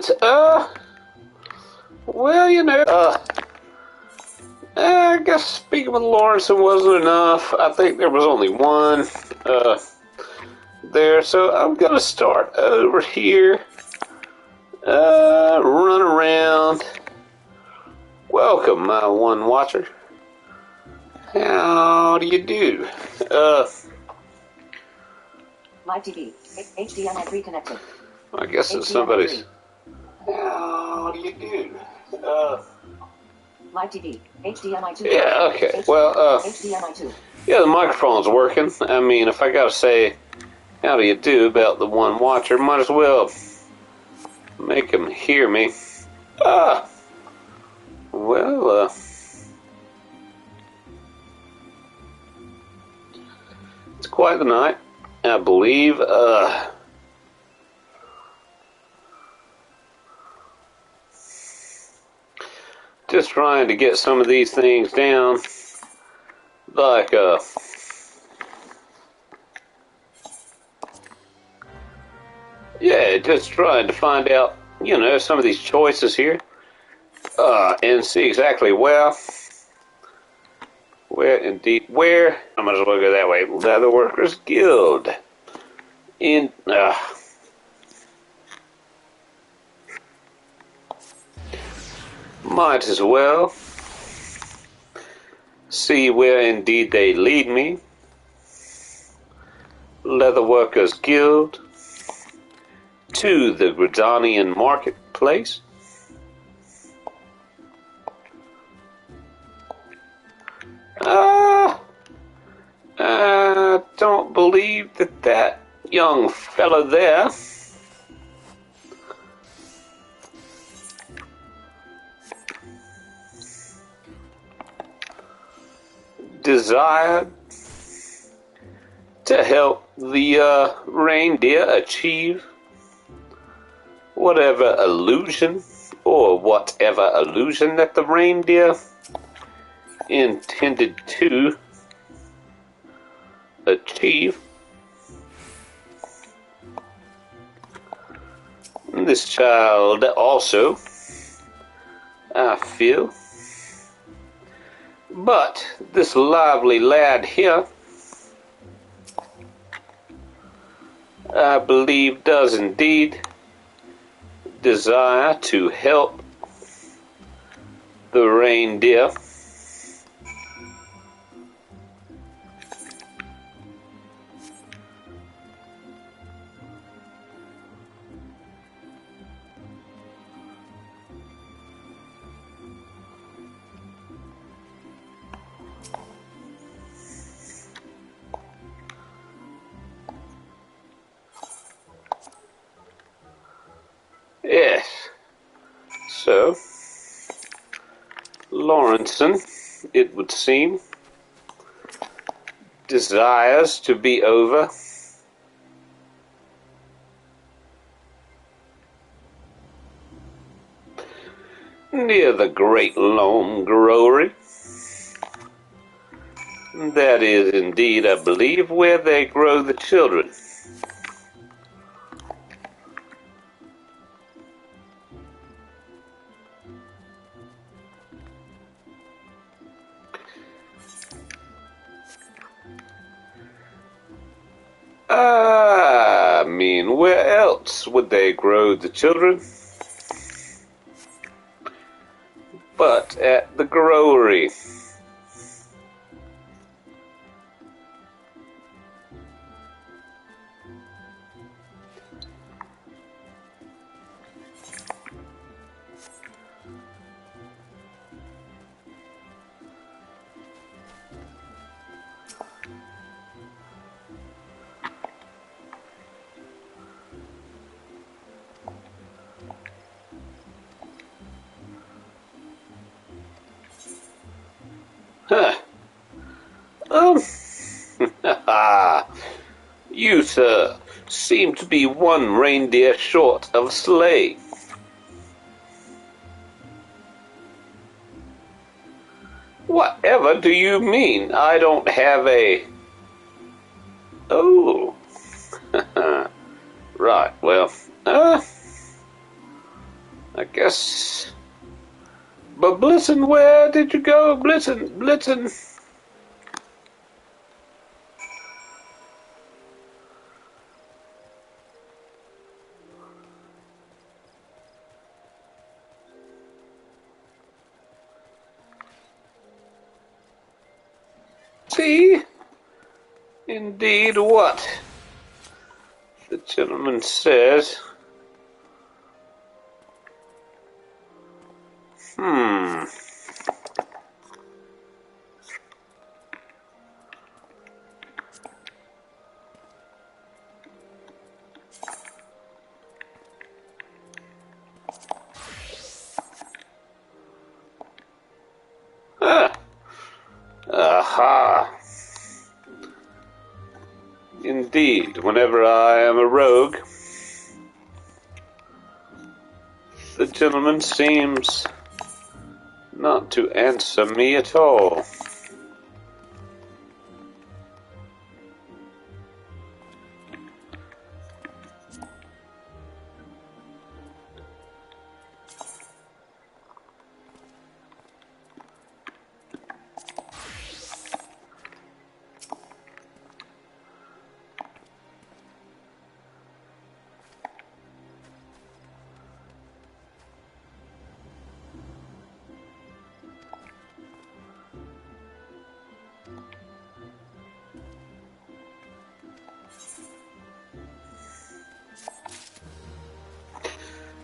Right, well, I guess speaking with Lawrenson wasn't enough. I think there was only one, there, so I'm gonna start over here, run around. Welcome, my one watcher. How do you do? Live TV, HDMI 3 connected. I guess it's somebody's. How do you do? Live TV, HDMI 2. Yeah, okay. Well, HDMI 2. yeah, the microphone's working. I mean, if I gotta say how do you do about the one watcher, might as well make him hear me. Well, it's quite the night, I believe. Just trying to get some of these things down, like, yeah, just trying to find out, some of these choices here, and see exactly where I might as well go that way. Leatherworkers Guild. Might as well see where indeed they lead me. Leatherworkers Guild to the Gridanian Marketplace. I don't believe that young fella there desired to help the reindeer achieve whatever illusion that the reindeer intended to achieve. And this child also, I feel. But this lively lad here, I believe, does indeed desire to help the reindeer. Yes. So, Lawrenson, it would seem, desires to be over near the Great Loam Growery. That is indeed, I believe, where they grow the children. I mean, where else would they grow the children but at the growery? You, sir, seem to be one reindeer short of a sleigh. Whatever do you mean? I don't have a... Oh. Right, well, I guess. But Blitzen, where did you go? Blitzen, Blitzen. See? Indeed what the gentleman says. Ah. Aha. Indeed, whenever I am a rogue, the gentleman seems not to answer me at all.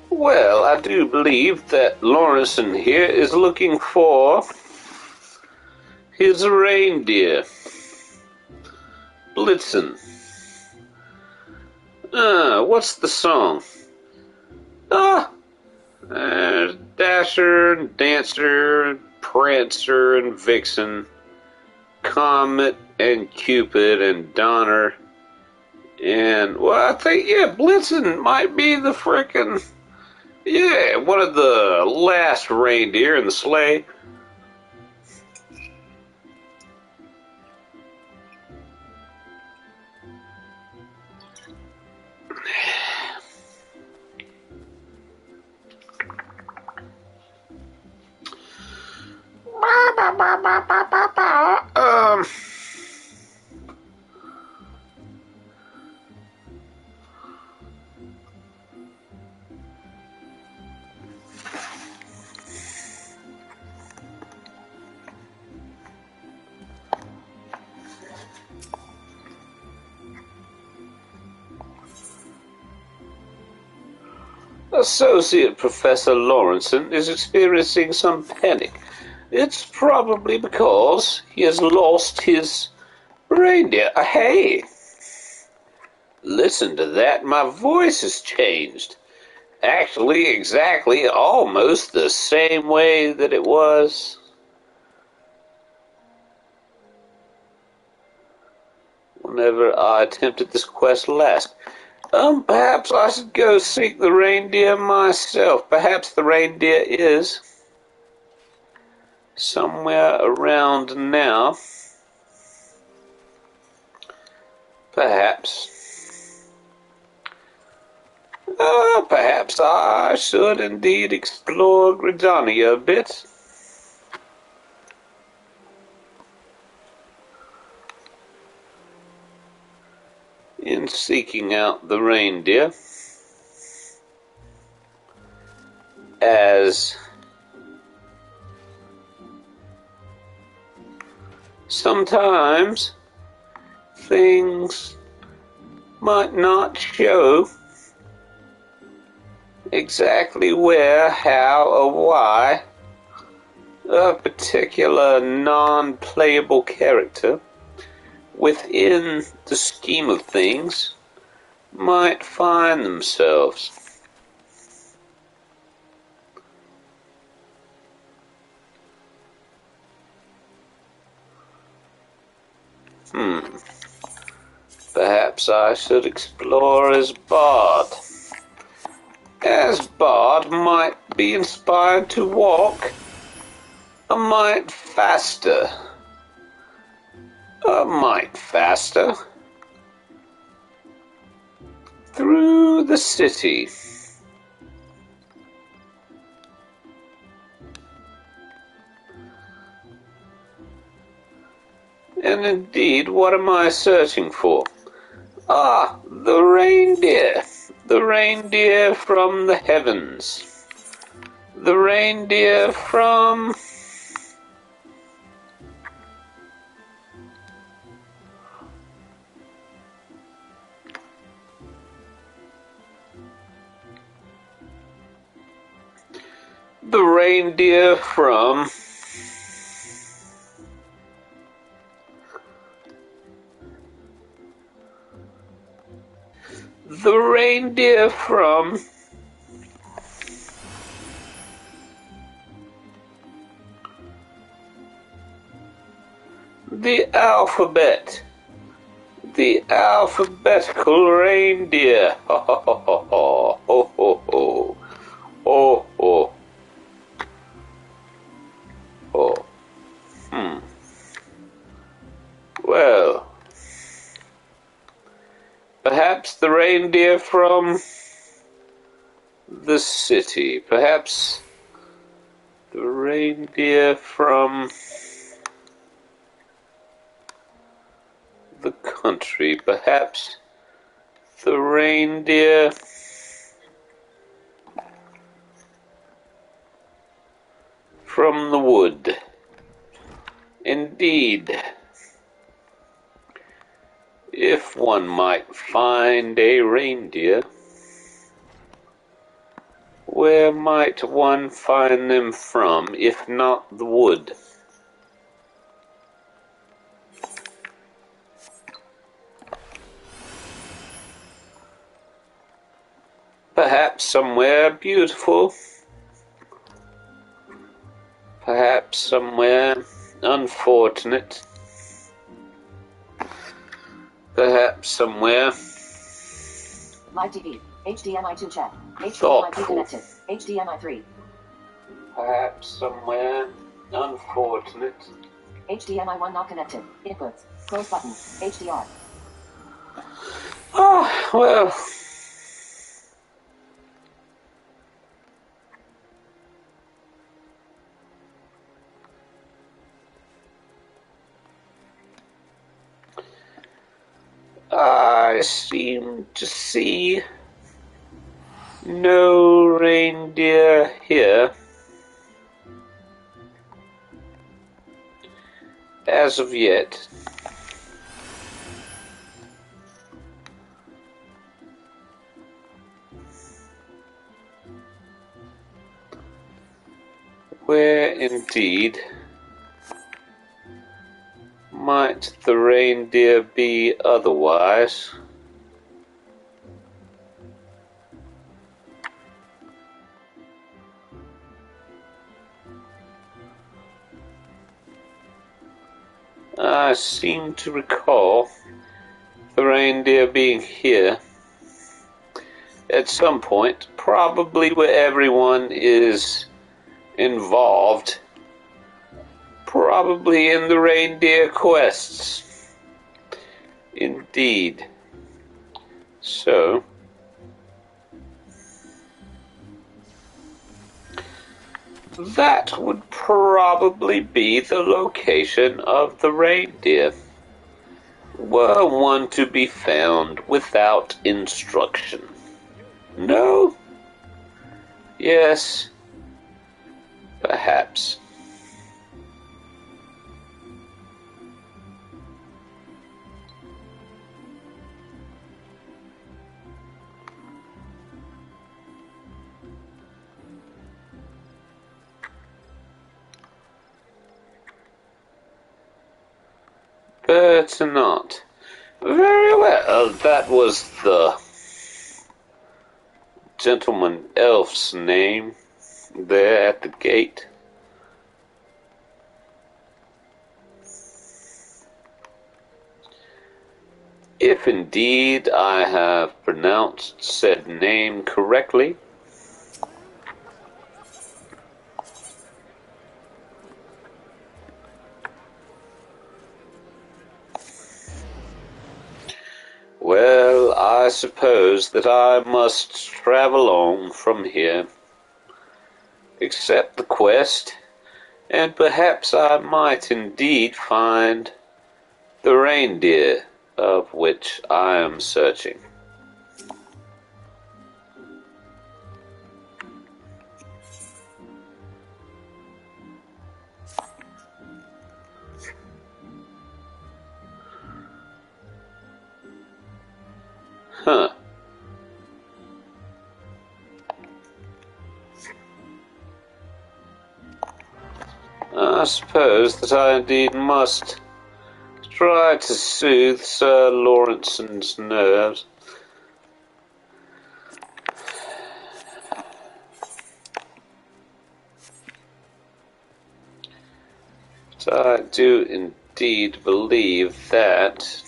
Well, I do believe that Lawrenson here is looking for his reindeer, Blitzen. What's the song? Dasher and Dancer and Prancer and Vixen, Comet and Cupid and Donner, and, well, I think, yeah, Blitzen might be the frickin', yeah, one of the last reindeer in the sleigh. Associate Professor Lawrenson is experiencing some panic. It's probably because he has lost his reindeer. Hey! Listen to that. My voice has changed. Actually, exactly, almost the same way that it was whenever I attempted this quest last. Perhaps I should go seek the reindeer myself. Perhaps the reindeer is somewhere around now. Perhaps. Perhaps I should indeed explore Gridania a bit. In seeking out the reindeer, as sometimes things might not show exactly where, how, or why a particular non-playable character within the scheme of things might find themselves. Perhaps I should explore as Bard. As Bard might be inspired to walk a mite faster. Through the city. And indeed, what am I searching for? Ah, the reindeer. The reindeer from the heavens. The reindeer from... The reindeer from... The reindeer from... The alphabet. The alphabetical reindeer. Ho ho ho ho ho ho ho ho ho ho. Well, perhaps the reindeer from the city. Perhaps the reindeer from the country. Perhaps the reindeer from the wood. Indeed, if one might find a reindeer, where might one find them from, if not the wood? Perhaps somewhere beautiful, perhaps somewhere unfortunate, perhaps somewhere Live TV. HDMI 2 check. HDMI 3 thoughtful, connected. HDMI 3. perhaps somewhere unfortunate. HDMI 1 not connected. Inputs. Close button. HDR. Oh, well. I seem to see no reindeer here as of yet. Where indeed might the reindeer be otherwise? I seem to recall the reindeer being here at some point, probably where everyone is involved, probably in the reindeer quests. Indeed. So, that would probably be the location of the reindeer, were one to be found without instruction. No? Yes? Perhaps. But not. Very well, that was the gentleman elf's name there at the gate. If indeed I have pronounced said name correctly, well, I suppose that I must travel on from here, accept the quest, and perhaps I might indeed find The reindeer of which I am searching. Huh. I suppose that I indeed must try to soothe Sir Lawrence's nerves. But I do indeed believe that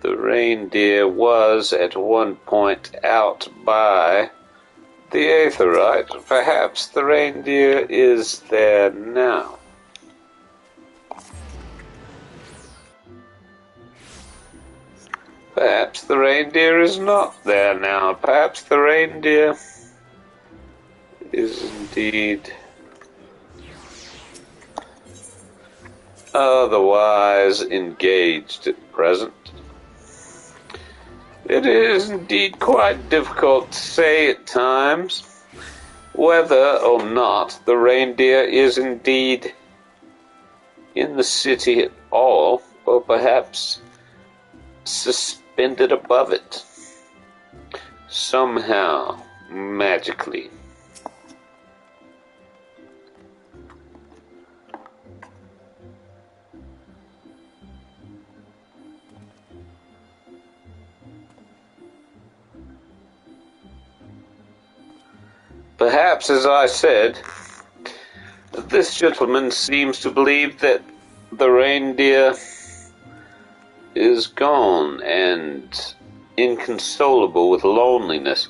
the reindeer was at one point out by the Aetherite. Perhaps the reindeer is there now. Perhaps the reindeer is not there now. Perhaps the reindeer is indeed otherwise engaged at present. It is indeed quite difficult to say at times whether or not the reindeer is indeed in the city at all, or perhaps suspended above it somehow, magically. Perhaps, as I said, this gentleman seems to believe that the reindeer is gone and inconsolable with loneliness.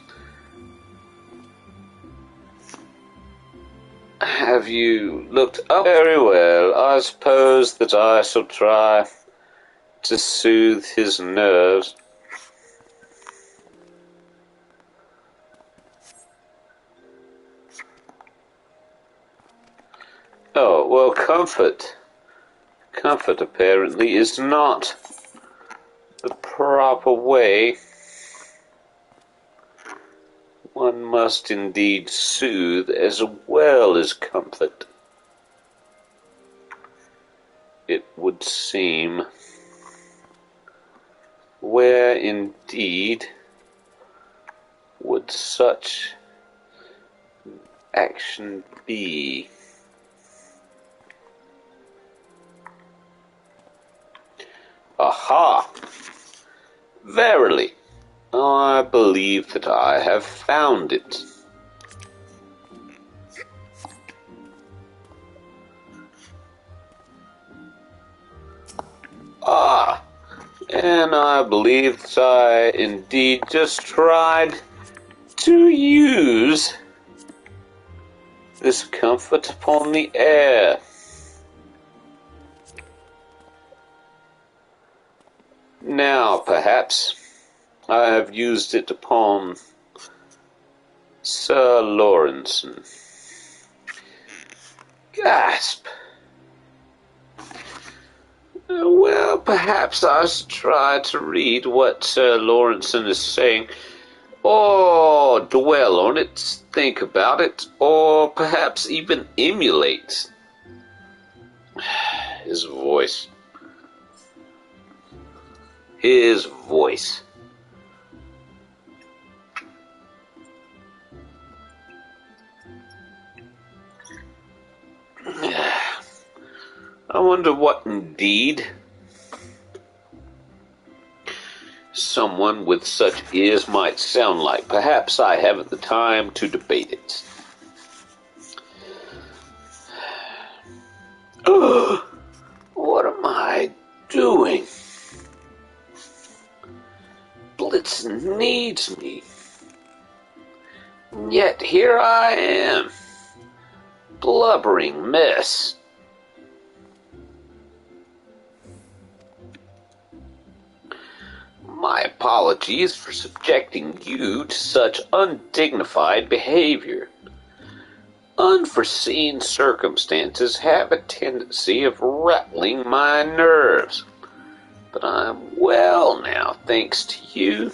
Have you looked up? Very well. I suppose that I shall try to soothe his nerves. Oh, well, comfort. Comfort, apparently, is not the proper way. One must indeed soothe as well as comfort, it would seem. Where indeed would such action be? Aha! Verily, I believe that I have found it. Ah! And I believe that I indeed just tried to use this comfort upon the air. Now, perhaps, I have used it upon Sir Lawrence. Gasp! Well, perhaps I should try to read what Sir Lawrence is saying, or dwell on it, think about it, or perhaps even emulate his voice. His voice. I wonder what indeed someone with such ears might sound like. Perhaps I haven't the time to debate it. What am I doing? Blitzen needs me. Yet here I am, blubbering mess. My apologies for subjecting you to such undignified behavior. Unforeseen circumstances have a tendency of rattling my nerves. But I'm well now, thanks to you.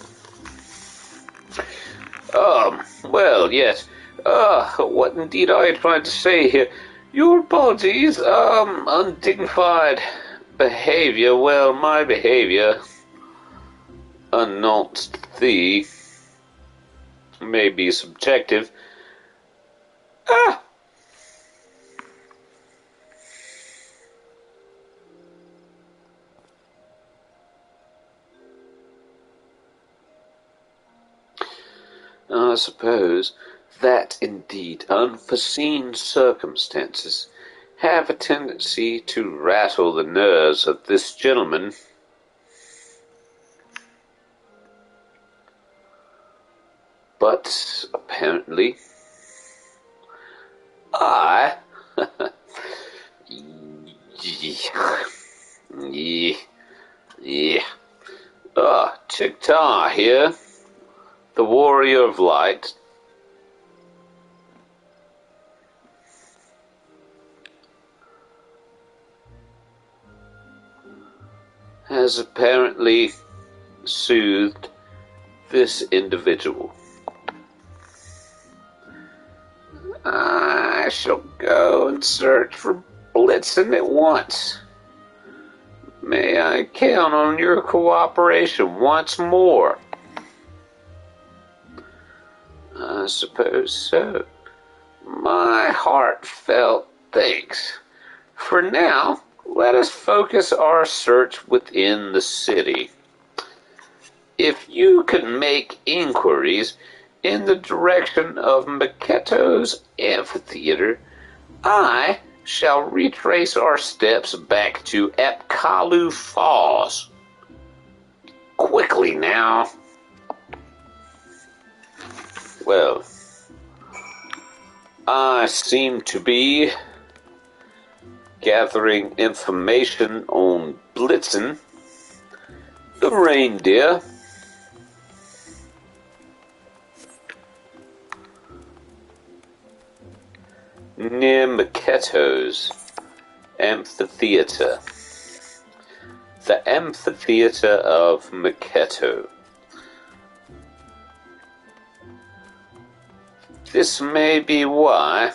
Well, yes. What indeed are you trying to say here? Your apologies, undignified behavior. Well, my behavior, unknowns to thee, may be subjective. I suppose that indeed unforeseen circumstances have a tendency to rattle the nerves of this gentleman. But apparently, I... yeah. Chictar here, the warrior of light, has apparently soothed this individual. I shall go and search for Blitzen at once. May I count on your cooperation once more? I suppose so. My heartfelt thanks. For now, let us focus our search within the city. If you can make inquiries in the direction of Maketo's amphitheater, I shall retrace our steps back to Epkalu Falls. Quickly now. Well, I seem to be gathering information on Blitzen, the reindeer, near Maketo's amphitheater. The amphitheater of Maketo. This may be why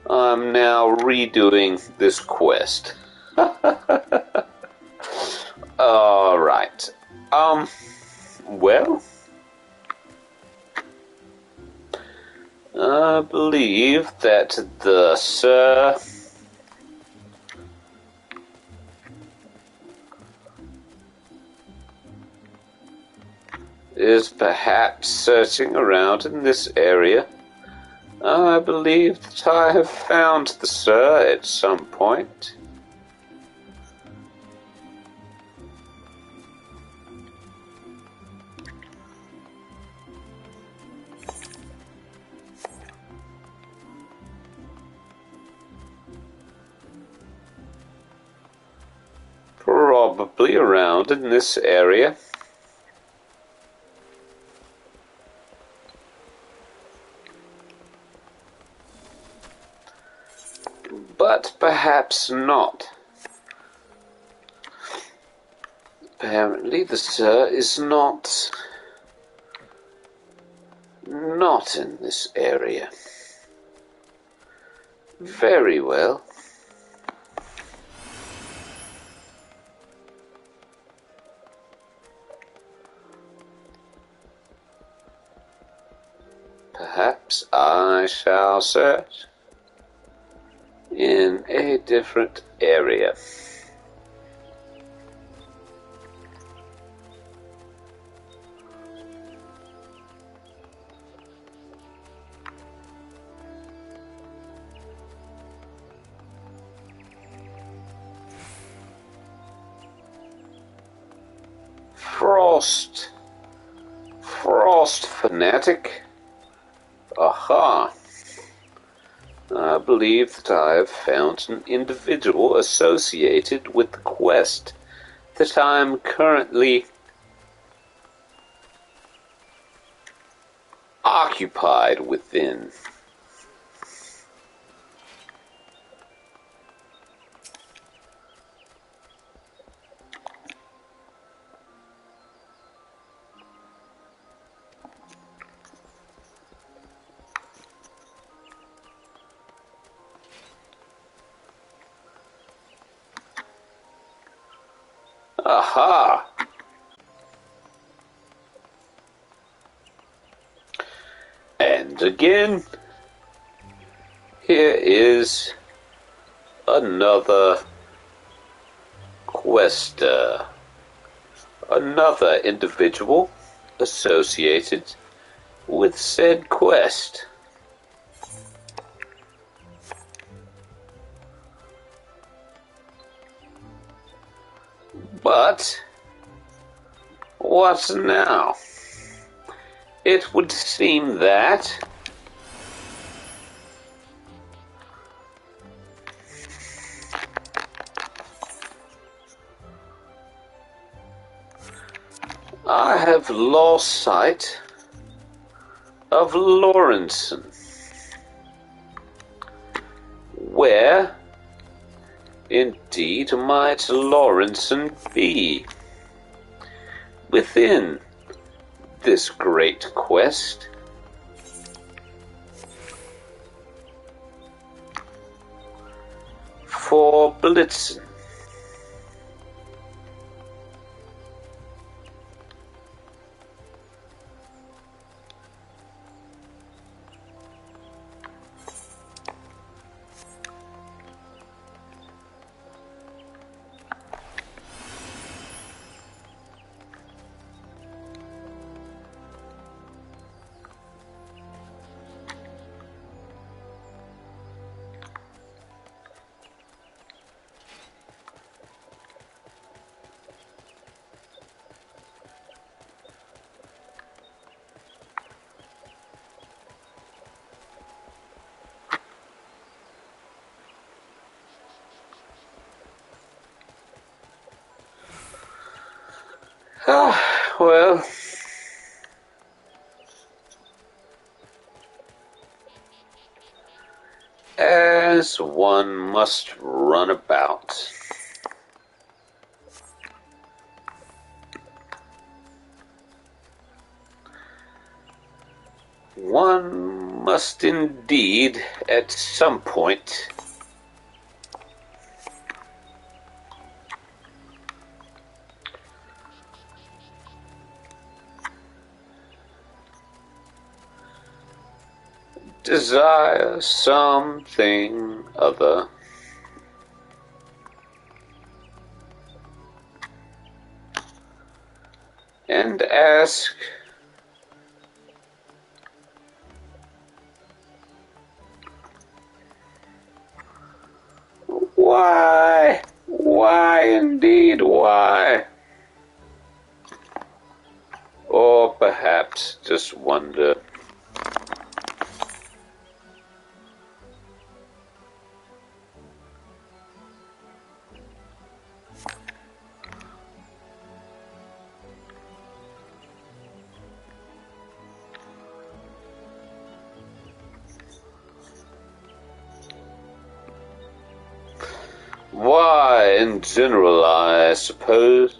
I'm now redoing this quest. Alright. Well, I believe that the Sir is perhaps searching around in this area. I believe that I have found the Sir at some point. Probably around in this area. But perhaps not. Apparently the Sir is not in this area. Very well. Perhaps I shall search in a different area. Frost fanatic? Aha! I believe that I have found an individual associated with the quest that I am currently occupied within. Aha! And again, here is another quester, another individual associated with said quest. But what now? It would seem that I have lost sight of Lawrenson. Where, indeed, might Lawrenson be within this great quest? For Blitzen. Well, as one must run about. One must indeed, at some point, desire something other. And ask why? Why indeed, why? Or perhaps just wonder. Why, in general, I suppose.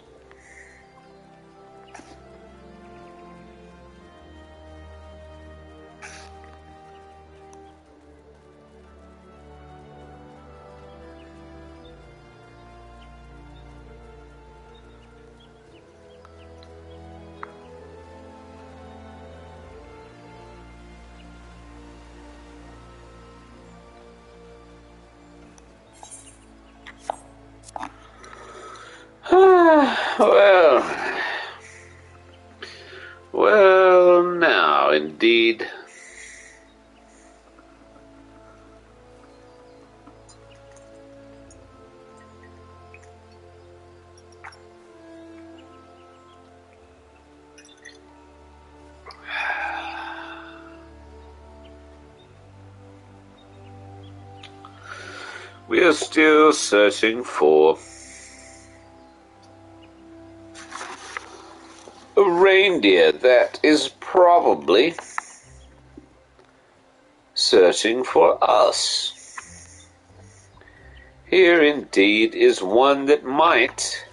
Well, now, indeed. We are still searching for a reindeer that is probably searching for us. Here indeed is one that might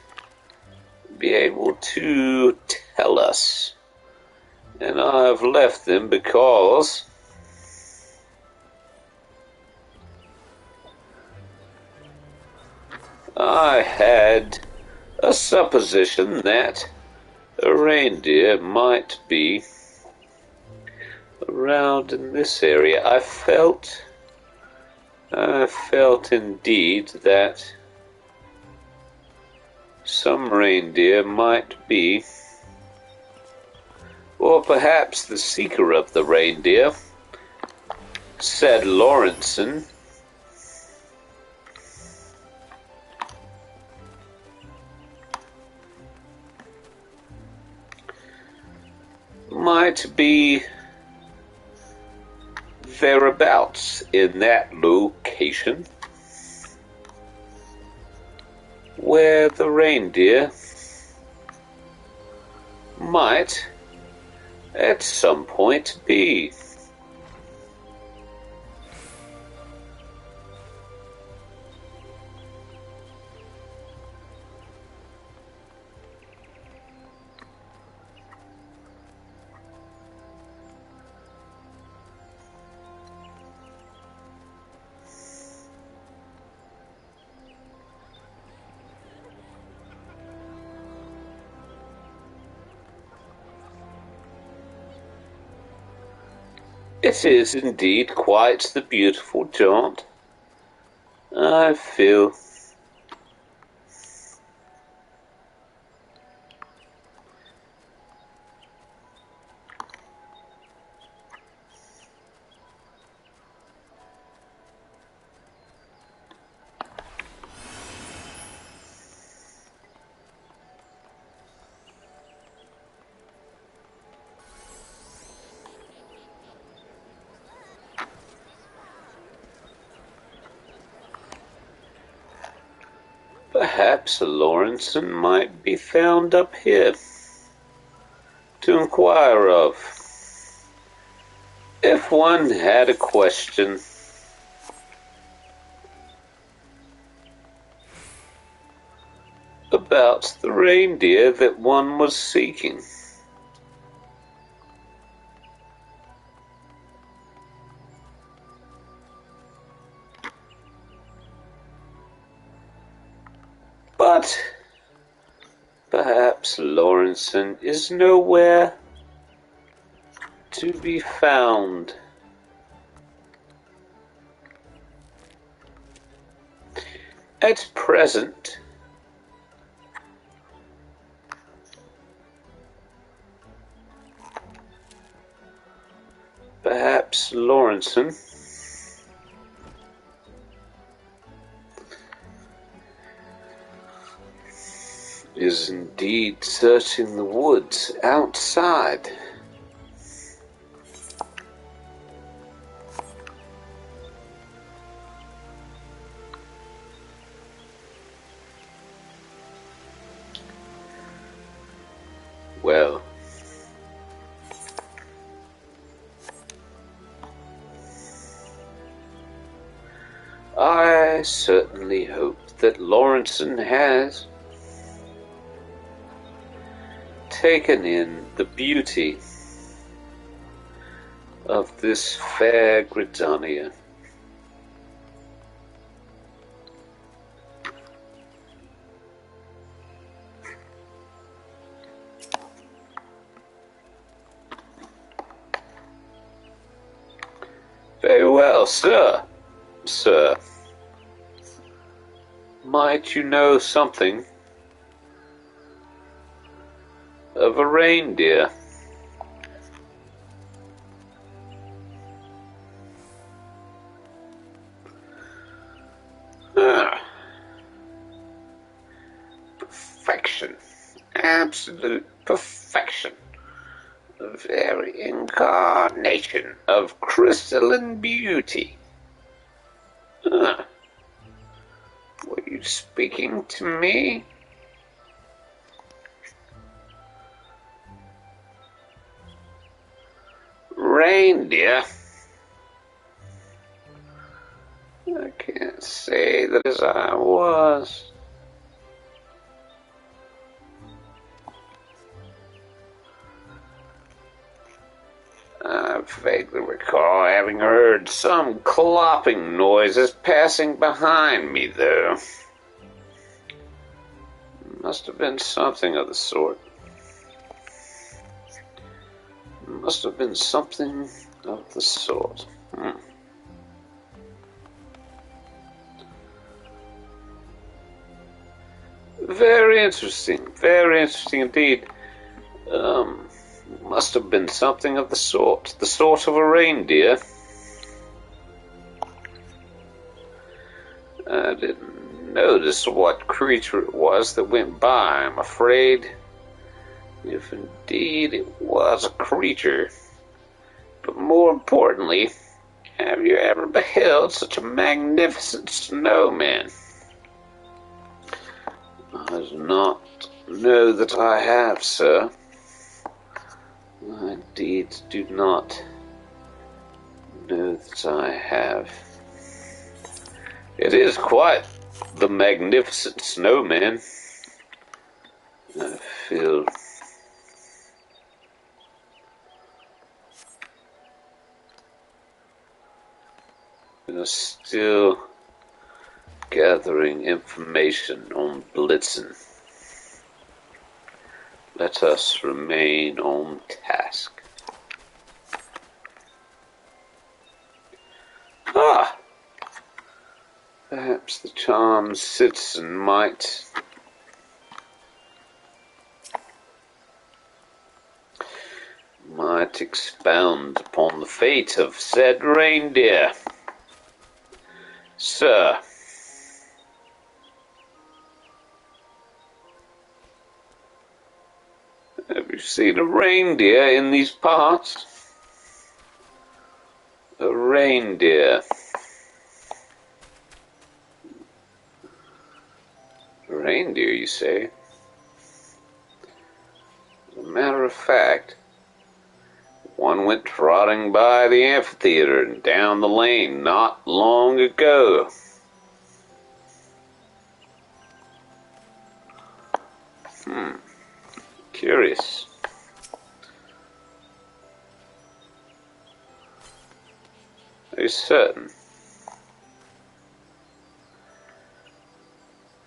be able to tell us. And I've left them because I had a supposition that a reindeer might be around in this area. I felt indeed that some reindeer might be, or perhaps the seeker of the reindeer, said Lawrenson, might be thereabouts in that location where the reindeer might at some point be. It is indeed quite the beautiful jaunt, I feel. Perhaps Lawrenson might be found up here to inquire of. If one had a question about the reindeer that one was seeking. But perhaps Lawrenson is nowhere to be found. At present, perhaps Lawrenson is indeed searching the woods outside. Well, I certainly hope that Lawrenson has taken in the beauty of this fair Gridania. Very well, sir. Sir, might you know something of a reindeer? Perfection. Absolute perfection. The very incarnation of crystalline beauty. Were you speaking to me? Reindeer? I can't say that as I was. I vaguely recall having heard some clopping noises passing behind me, though. Must have been something of the sort. Must have been something of the sort. Very interesting indeed. Must have been something of the sort of a reindeer. I didn't notice what creature it was that went by, I'm afraid. If indeed it was a creature. But more importantly, have you ever beheld such a magnificent snowman? I do not know that I have, sir. I indeed do not know that I have. It is quite the magnificent snowman. I feel still gathering information on Blitzen. Let us remain on task. Perhaps the charmed citizen might expound upon the fate of said reindeer. Sir, have you seen a reindeer in these parts? A reindeer. A reindeer, you say? As a matter of fact, one went trotting by the amphitheater and down the lane not long ago. Curious. Are you certain?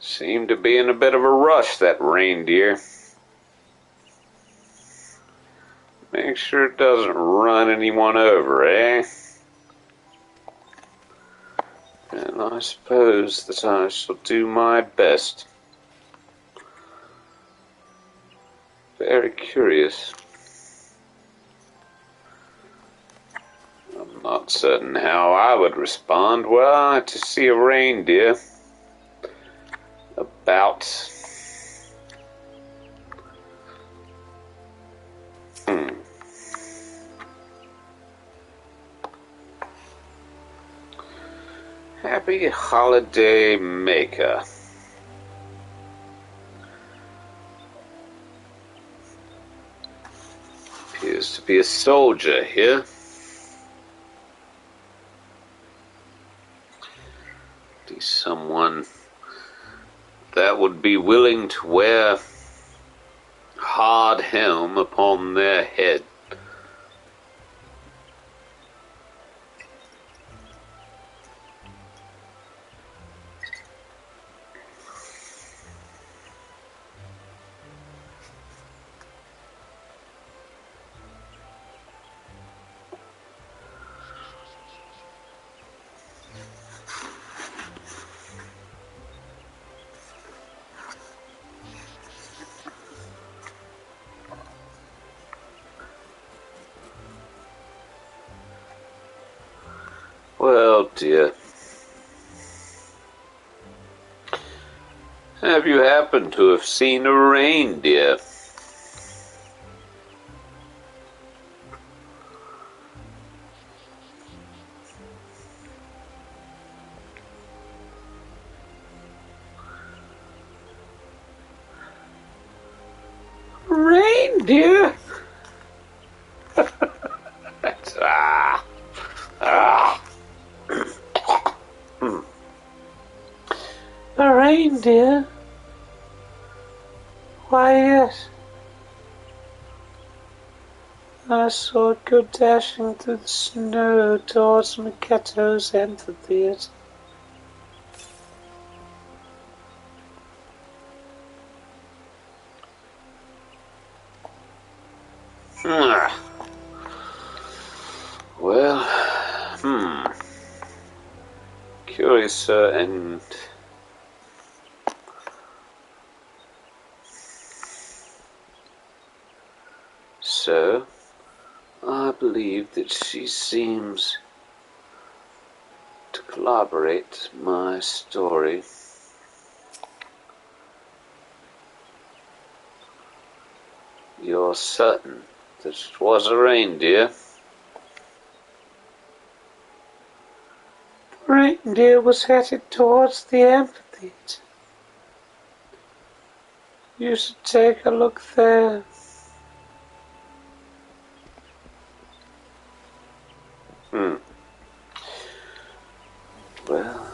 Seemed to be in a bit of a rush, that reindeer. Make sure it doesn't run anyone over, eh? And I suppose that I shall do my best. Very curious. I'm not certain how I would respond were I to see a reindeer about. Happy holiday maker. Appears to be a soldier here. Be someone that would be willing to wear hard helm upon their head. Well, dear, have you happened to have seen a reindeer? Reindeer? A reindeer? Why, yes. I saw it go dashing through the snow towards Miketo's amphitheater. Ah. Well, curious, and so I believe that she seems to corroborate my story. You're certain that it was a reindeer? The reindeer was headed towards the amphitheater. You should take a look there. Well,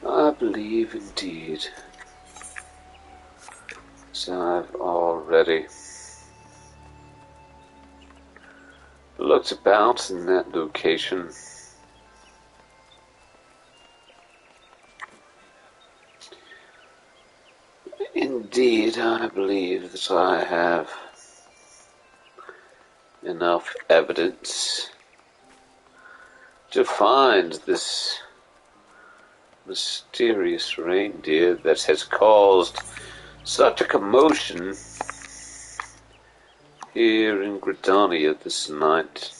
I believe indeed, as I've already looked about in that location. Indeed, I believe that I have enough evidence to find this mysterious reindeer that has caused such a commotion here in Gridania this night.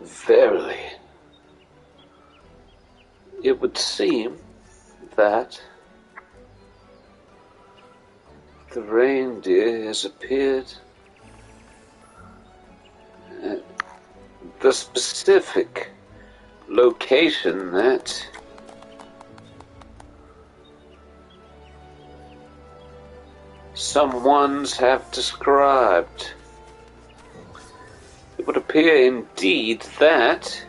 Verily, it would seem that the reindeer has appeared at the specific location that some ones have described. It would appear indeed that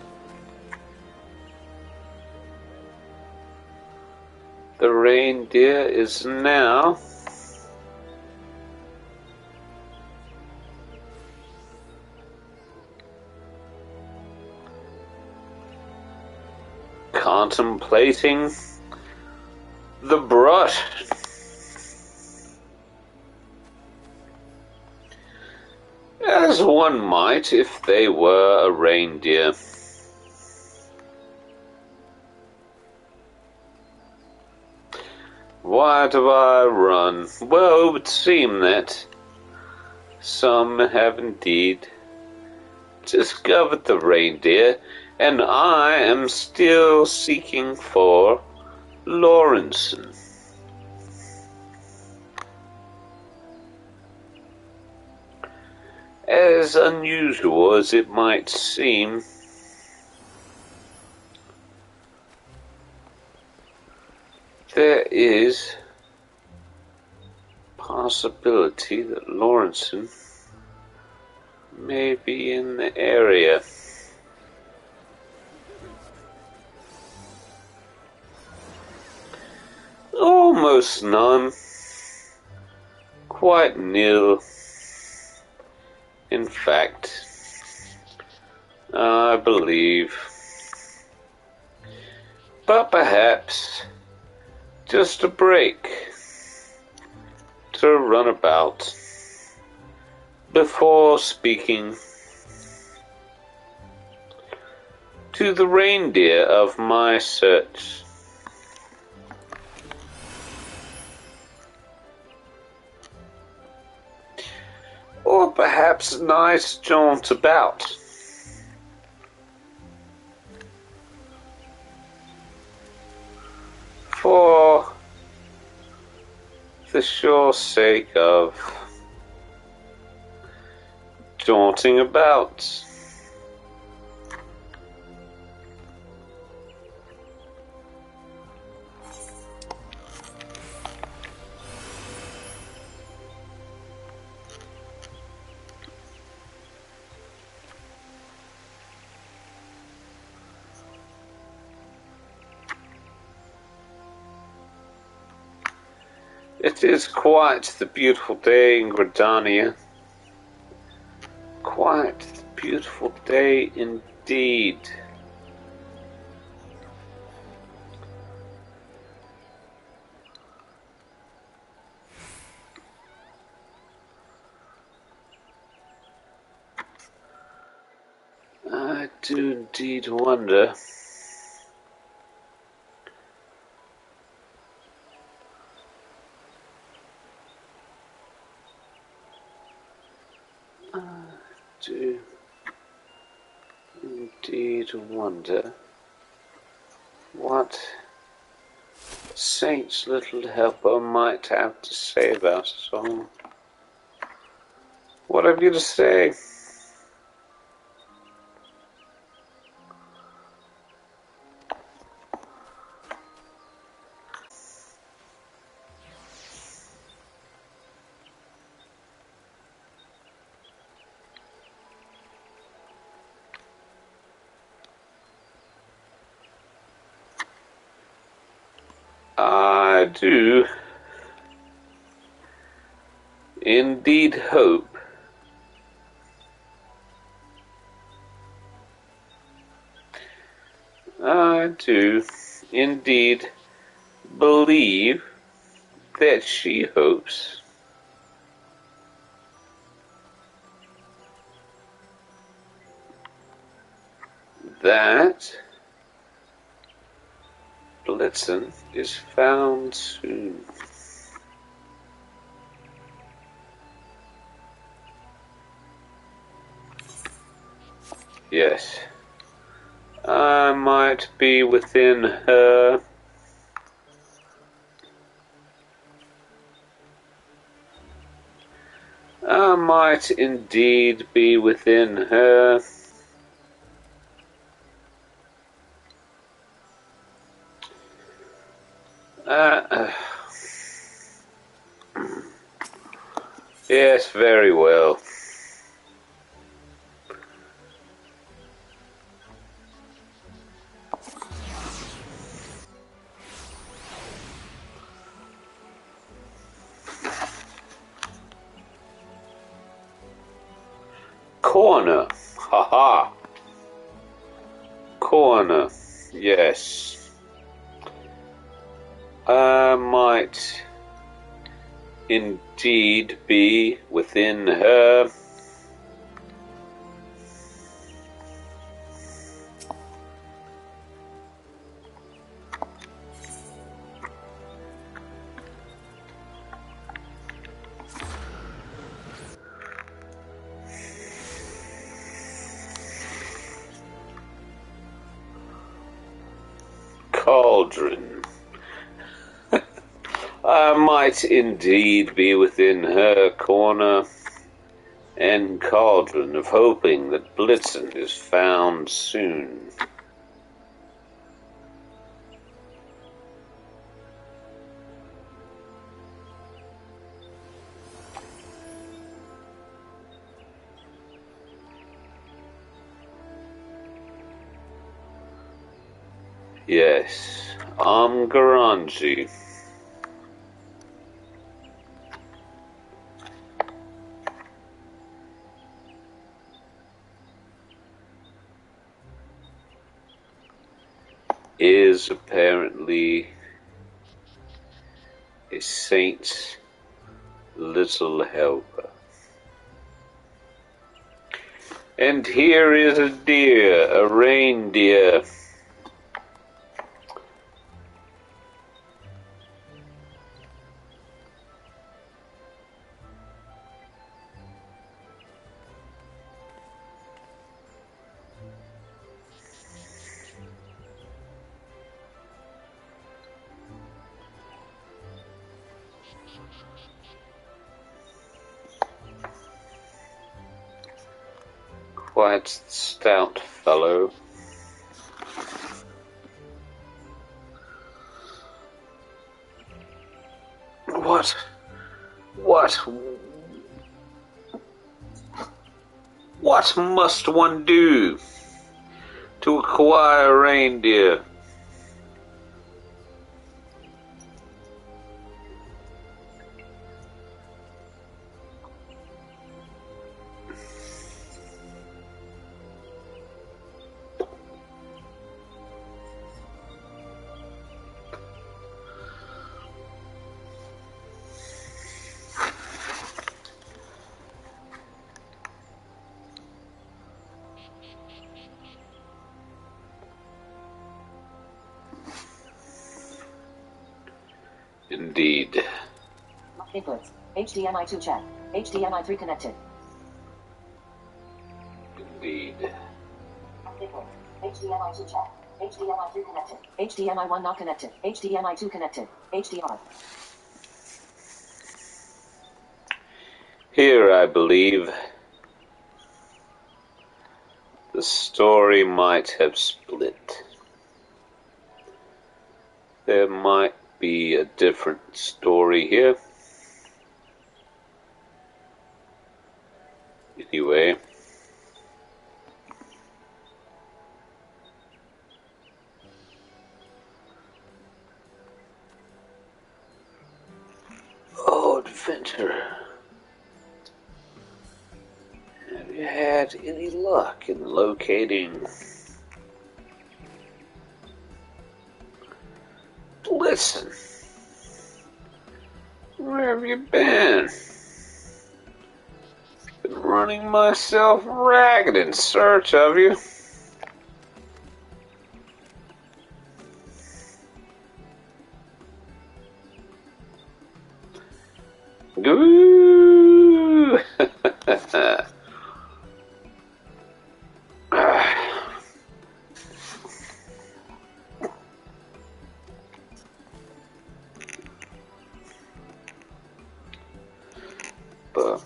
the reindeer is now contemplating the brush. As one might if they were a reindeer. Why do I run? Well, it would seem that some have indeed discovered the reindeer, and I am still seeking for Lawrenson. As unusual as it might seem, there is possibility that Lawrenson may be in the area. Almost none. Quite nil. In fact, I believe. But perhaps just a break to run about before speaking to the reindeer of my search. Or perhaps a nice jaunt about. For the sure sake of jaunting about. It is quite the beautiful day in Gridania. Quite the beautiful day indeed. indeed. I do indeed wonder. Do indeed wonder what Saint's little helper might have to say about us all. What have you to say? I do indeed hope I do indeed believe that she hopes that Blitzen is found soon. Yes, I might be within her. I might indeed be within her. Yes, very well. Corner. Ha-ha. Corner. Yes. I might indeed be within her. Cauldron. I might indeed be within her corner and cauldron of hoping that Blitzen is found soon. Yes, I'm Garanji. Is apparently a saint's little helper. And here is a deer, a reindeer. Quite stout fellow. What must one do to acquire a reindeer? Indeed. Inputs. HDMI 2 check. HDMI 3 connected. Indeed. Inputs. HDMI 2 check. HDMI 3 connected. HDMI 1 not connected. HDMI 2 connected. HDR. Here, I believe, the story might have split. There might be a different story here. Anyway. Oh, adventure. Have you had any luck in locating Listen, where have you been? Been running myself ragged in search of you. Goo! But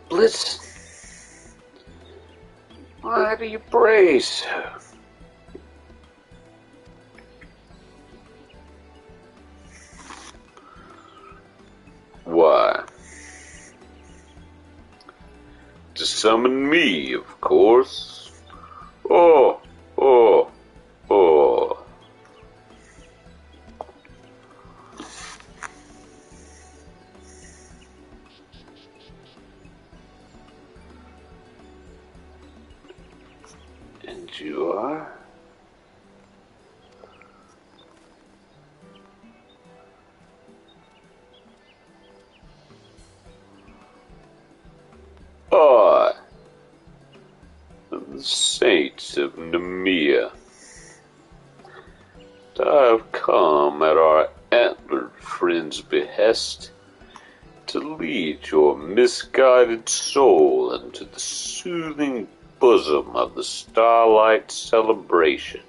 Blitz, why do you pray so? Why? To summon me, of course. Oh. And you are? I am the Saints of Nemea. And I have come at our antlered friend's behest to lead your misguided soul into the soothing bosom of the Starlight celebration.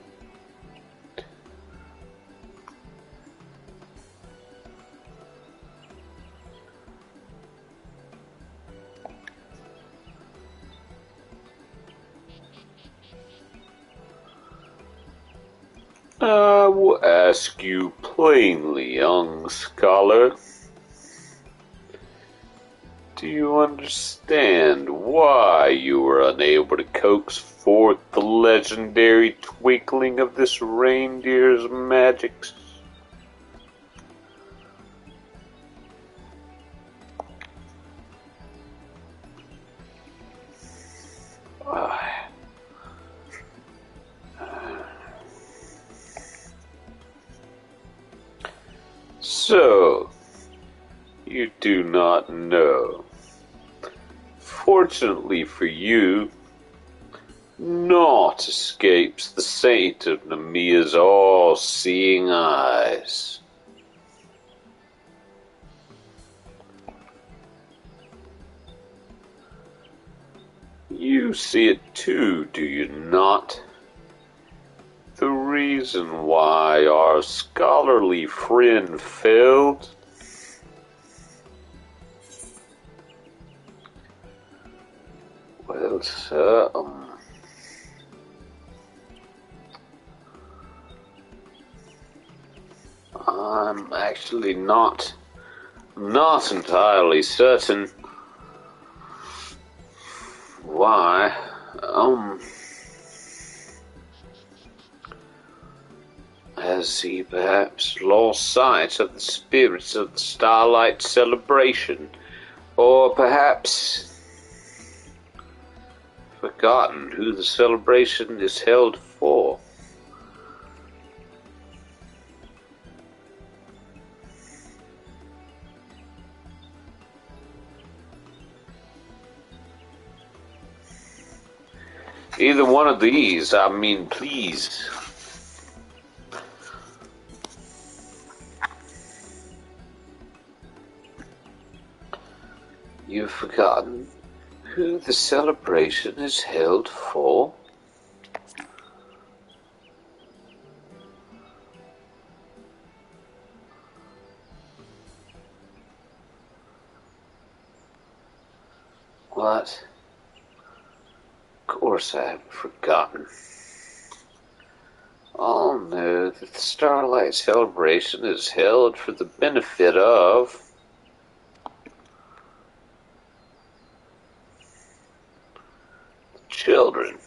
I will ask you plainly, young scholar. Do you understand why you were unable to coax forth the legendary twinkling of this reindeer's magics? So, you do not know. Fortunately for you, naught escapes the saint of Nemea's all-seeing eyes. You see it too, do you not? The reason why our scholarly friend failed? Well, sir, I'm actually not entirely certain why. Has he perhaps lost sight of the spirits of the Starlight celebration? Or perhaps forgotten who the celebration is held for? Either one of these, I mean, please. You've forgotten who the celebration is held for? What? Of course I haven't forgotten. All know that the Starlight celebration is held for the benefit of children.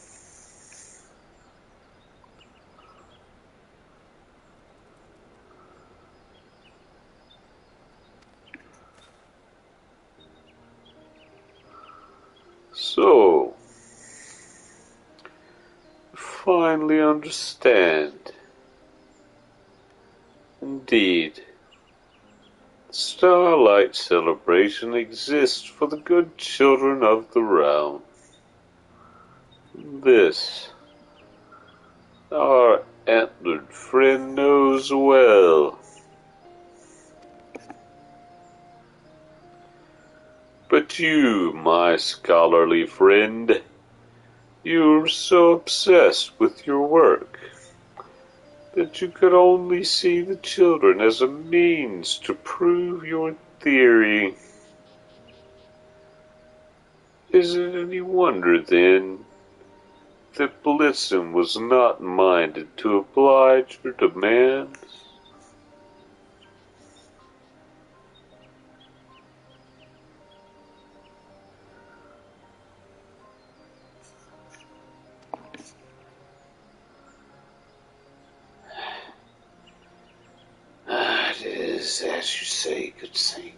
So, you finally understand. Indeed, the Starlight celebration exists for the good children of the realm. This, our antlered friend knows well. But you, my scholarly friend, you're so obsessed with your work that you could only see the children as a means to prove your theory. Is it any wonder, then, that Blitzen was not minded to oblige your demands? It is, as you say, good saint.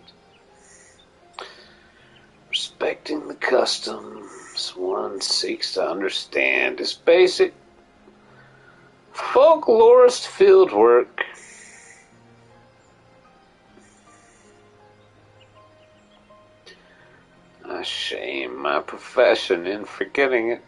Respecting the customs one seeks to understand is basic folklorist fieldwork. I shame my profession in forgetting it.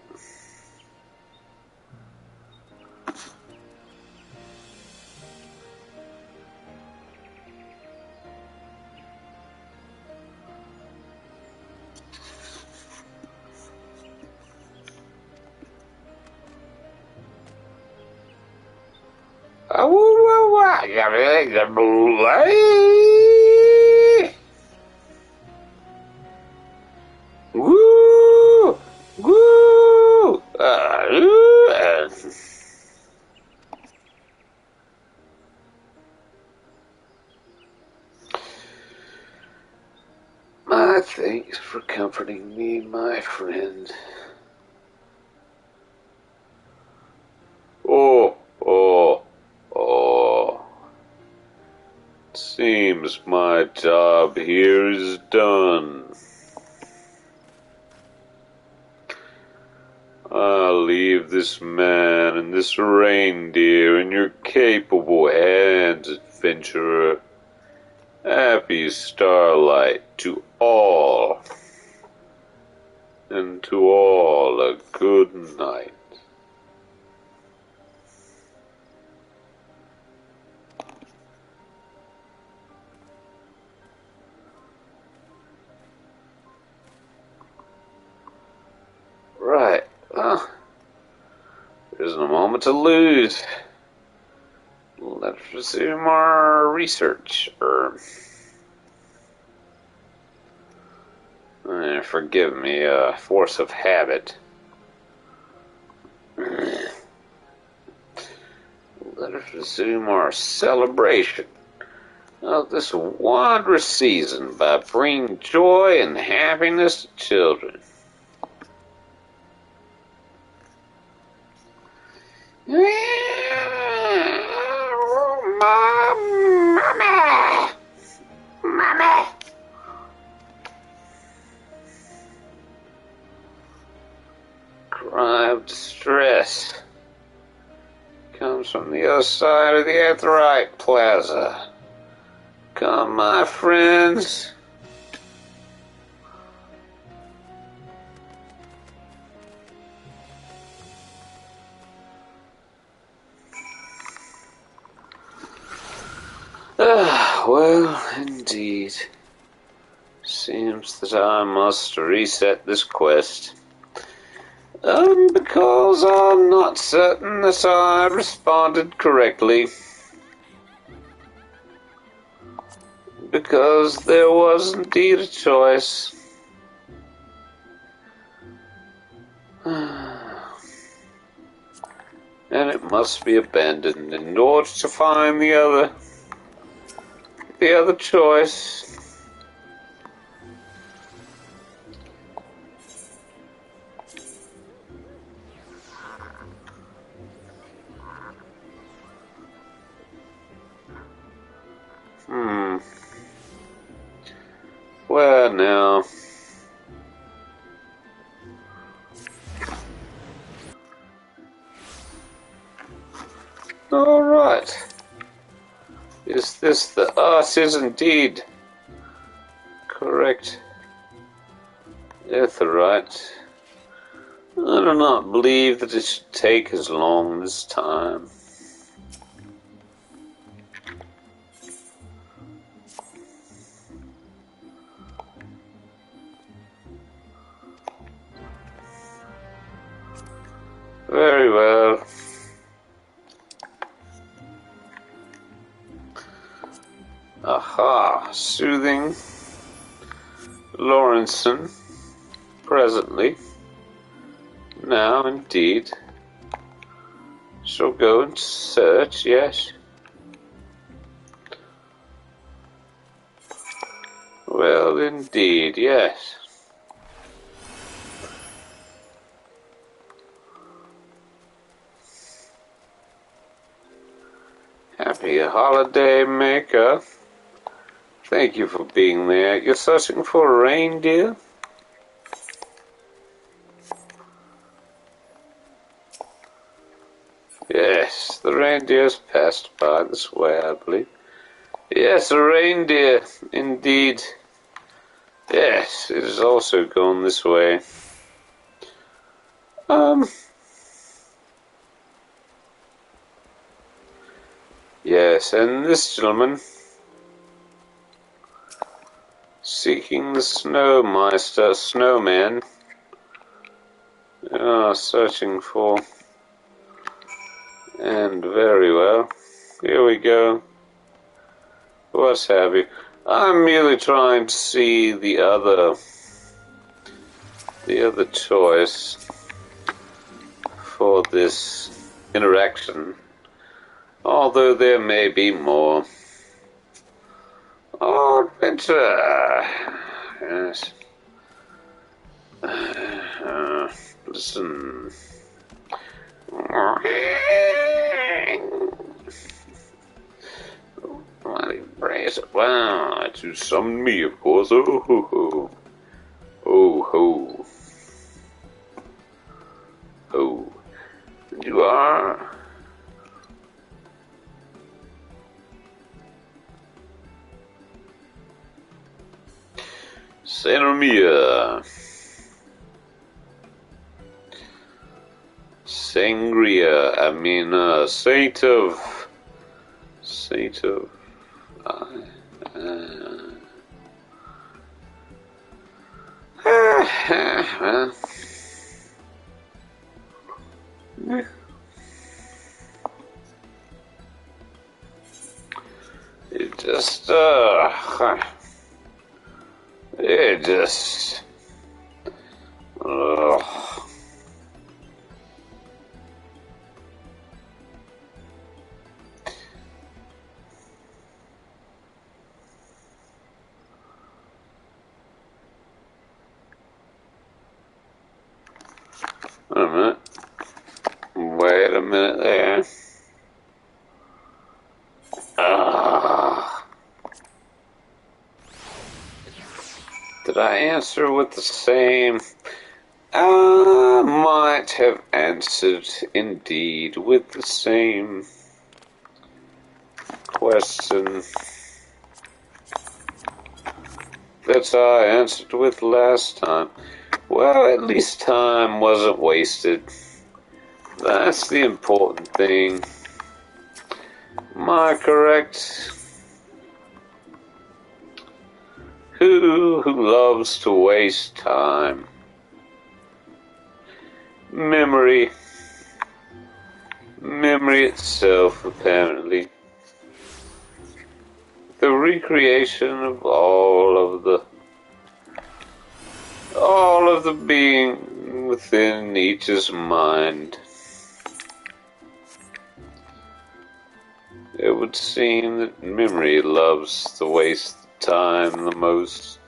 Woo! Woo! My thanks for comforting me, my friend. Oh, oh, oh. Seems my job here is done. I'll leave this man and this reindeer in your capable hands, adventurer. Happy Starlight to all, and to all a good night. Right, well, there isn't a moment to lose. Let's resume our research. Forgive me, force of habit. Let us resume our celebration of this wondrous season by bringing joy and happiness to children. Mama! Mama! Cry of distress comes from the other side of the Aetheryte Plaza. Come, my friends. Well, indeed. Seems that I must reset this quest. Because I'm not certain that I responded correctly. Because there was indeed a choice. And it must be abandoned in order to find the other choice. Well, now. All right. Is this the... it is indeed. Correct. Aetheryte. I do not believe that it should take as long this time. Very well. Aha, soothing Lawrenson, presently. Now, indeed. Shall go and search, yes. Well, indeed, yes. Happy holiday, Maker. Thank you for being there. You're searching for a reindeer? Yes, the reindeer's passed by this way, I believe. Yes, a reindeer, indeed. Yes, it has also gone this way. Yes, and this gentleman seeking the snowman, searching for, and very well. Here we go. What have you? I'm merely trying to see the other choice for this interaction. Although there may be more. Oh, adventure! Yes. Listen. Bloody brace. Wow, it just summoned me, of course. Oh ho ho. Oh ho. Oh. You are. Sangria. Saint of, well, it just, wait a minute. Wait a minute there. Did I answer with the same? I might have answered indeed with the same question that I answered with last time. Well, at least time wasn't wasted. That's the important thing. Am I correct? Who loves to waste time? Memory. Memory itself, apparently. The recreation of all of the being within each's mind. It would seem that memory loves to waste time the most.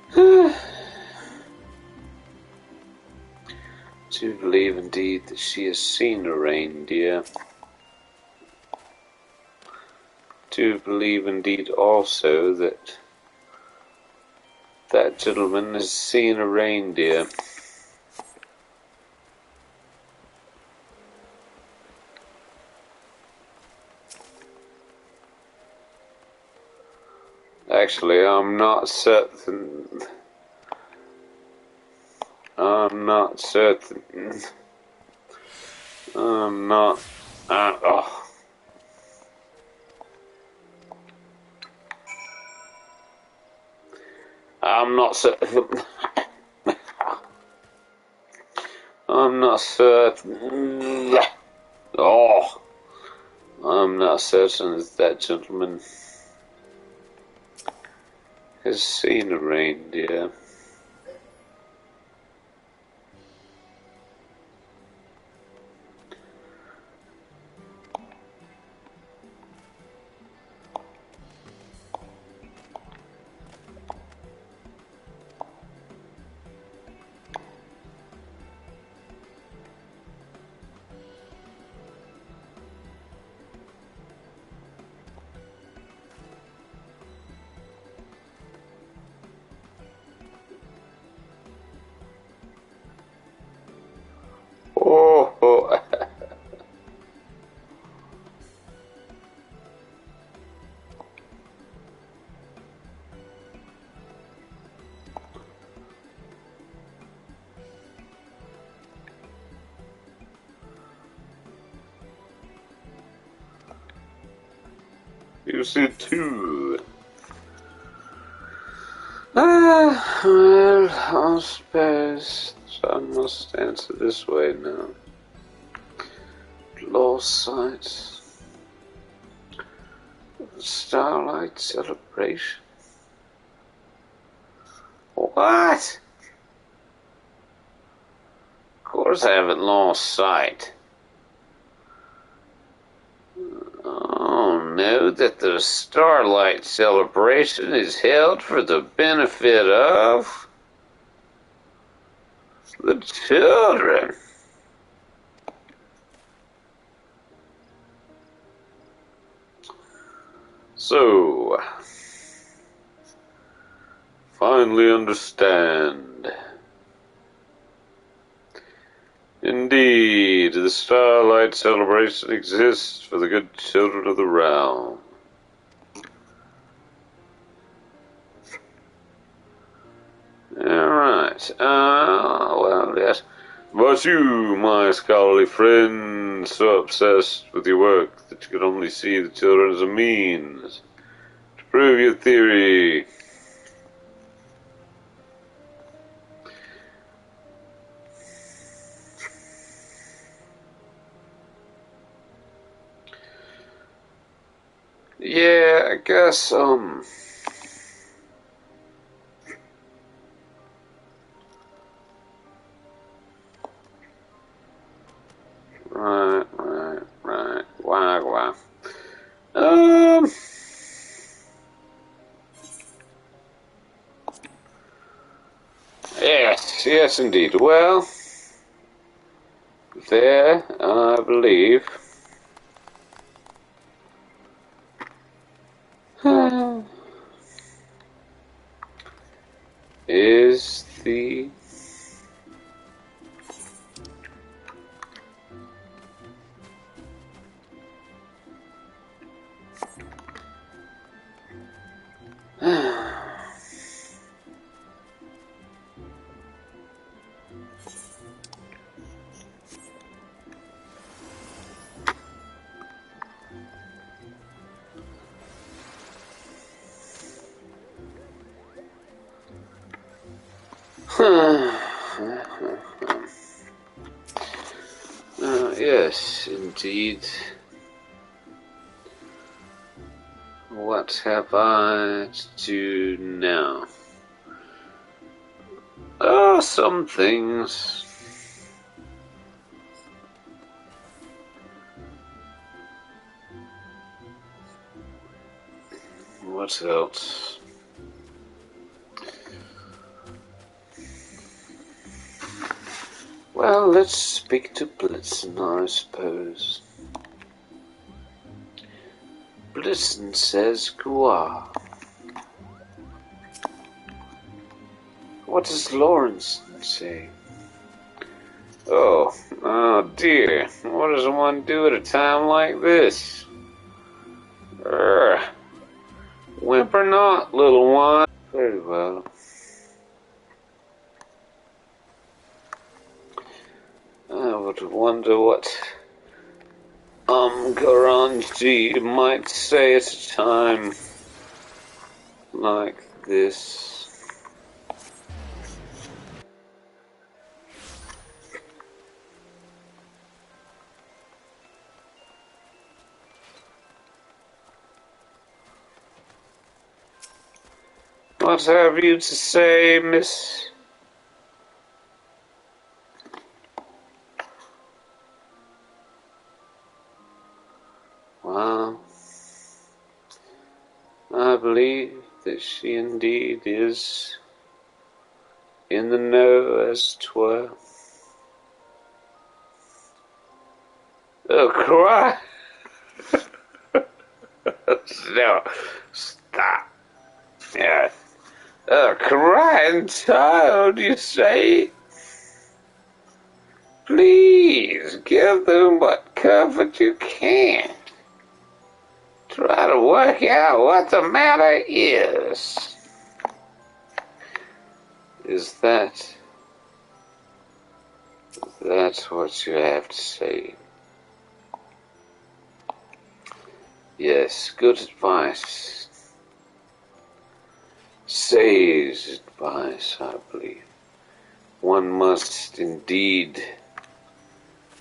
Huh. To believe indeed that she has seen a reindeer. To believe indeed also that that gentleman has seen a reindeer. Actually, I'm not certain. I'm not certain. I'm not. Oh. I'm not certain. I'm not certain. Oh. I'm not certain that that gentleman has seen a reindeer. Oh. You see two. Well, I suppose I must answer this way now. Lost sight of the Starlight celebration. What? Of course I haven't lost sight. Oh, know that the Starlight celebration is held for the benefit of the children. So, finally understand. Indeed, the Starlight celebration exists for the good children of the realm. Alright, well, yes. But you, my scholarly friend, so obsessed with your work that you could only see the children as a means to prove your theory. Yeah, I guess, right. Wow. Yes, indeed. Well, there, I believe, is the yes, indeed. What have I to do now? Oh, some things. What else? Well, let's speak to Blitzen, I suppose. Blitzen says Gua. What does Lawrence say? Oh dear. What does one do at a time like this? Whimper not, little one. Very well. I would wonder what Garanji might say at a time like this. What have you to say, miss? Well, I believe that she indeed is in the know, as 'twere. Oh, cry! No, stop. Yeah. A crying child, you say? Please, give them what comfort you can. Try to work out what the matter is. Is that's what you have to say? Yes, good advice. Sage advice, I believe. One must indeed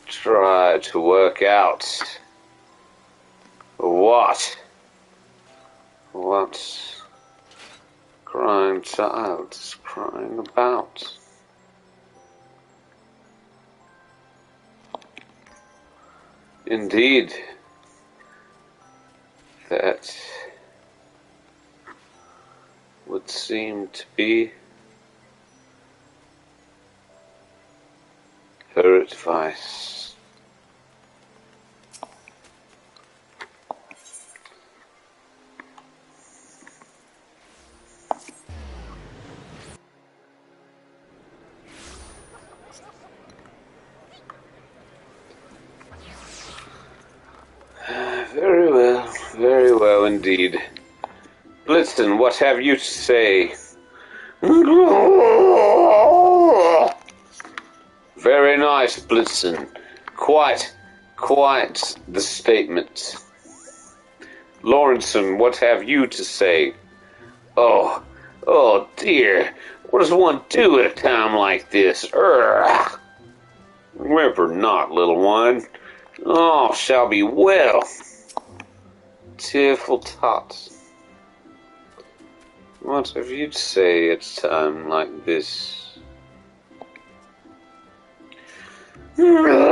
try to work out what crying child is crying about. Indeed, that would seem to be her advice. Very well indeed. Blitzen, what have you to say? Very nice, Blitzen. Quite the statement. Lawrenson, what have you to say? Oh dear. What does one do at a time like this? Whimper not, little one. All shall be well. Tearful tot. What have you to say at a time like this? Oh,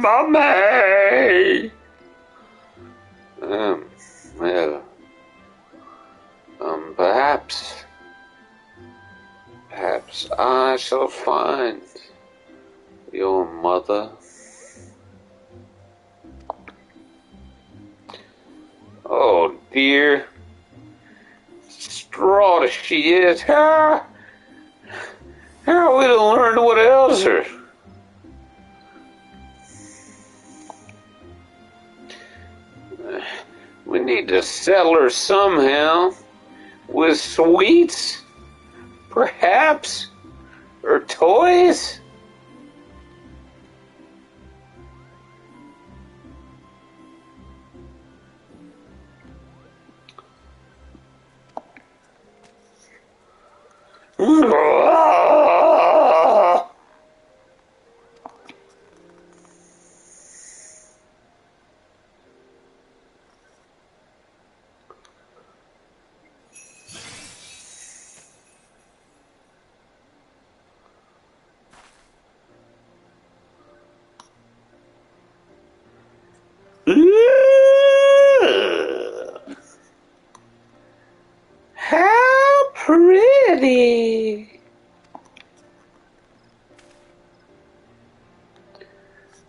Mommy! Perhaps I shall find your mother. Oh dear, distraught as she is, how are we to learn what ails her? We need to settle her somehow, with sweets, perhaps, or toys. How pretty!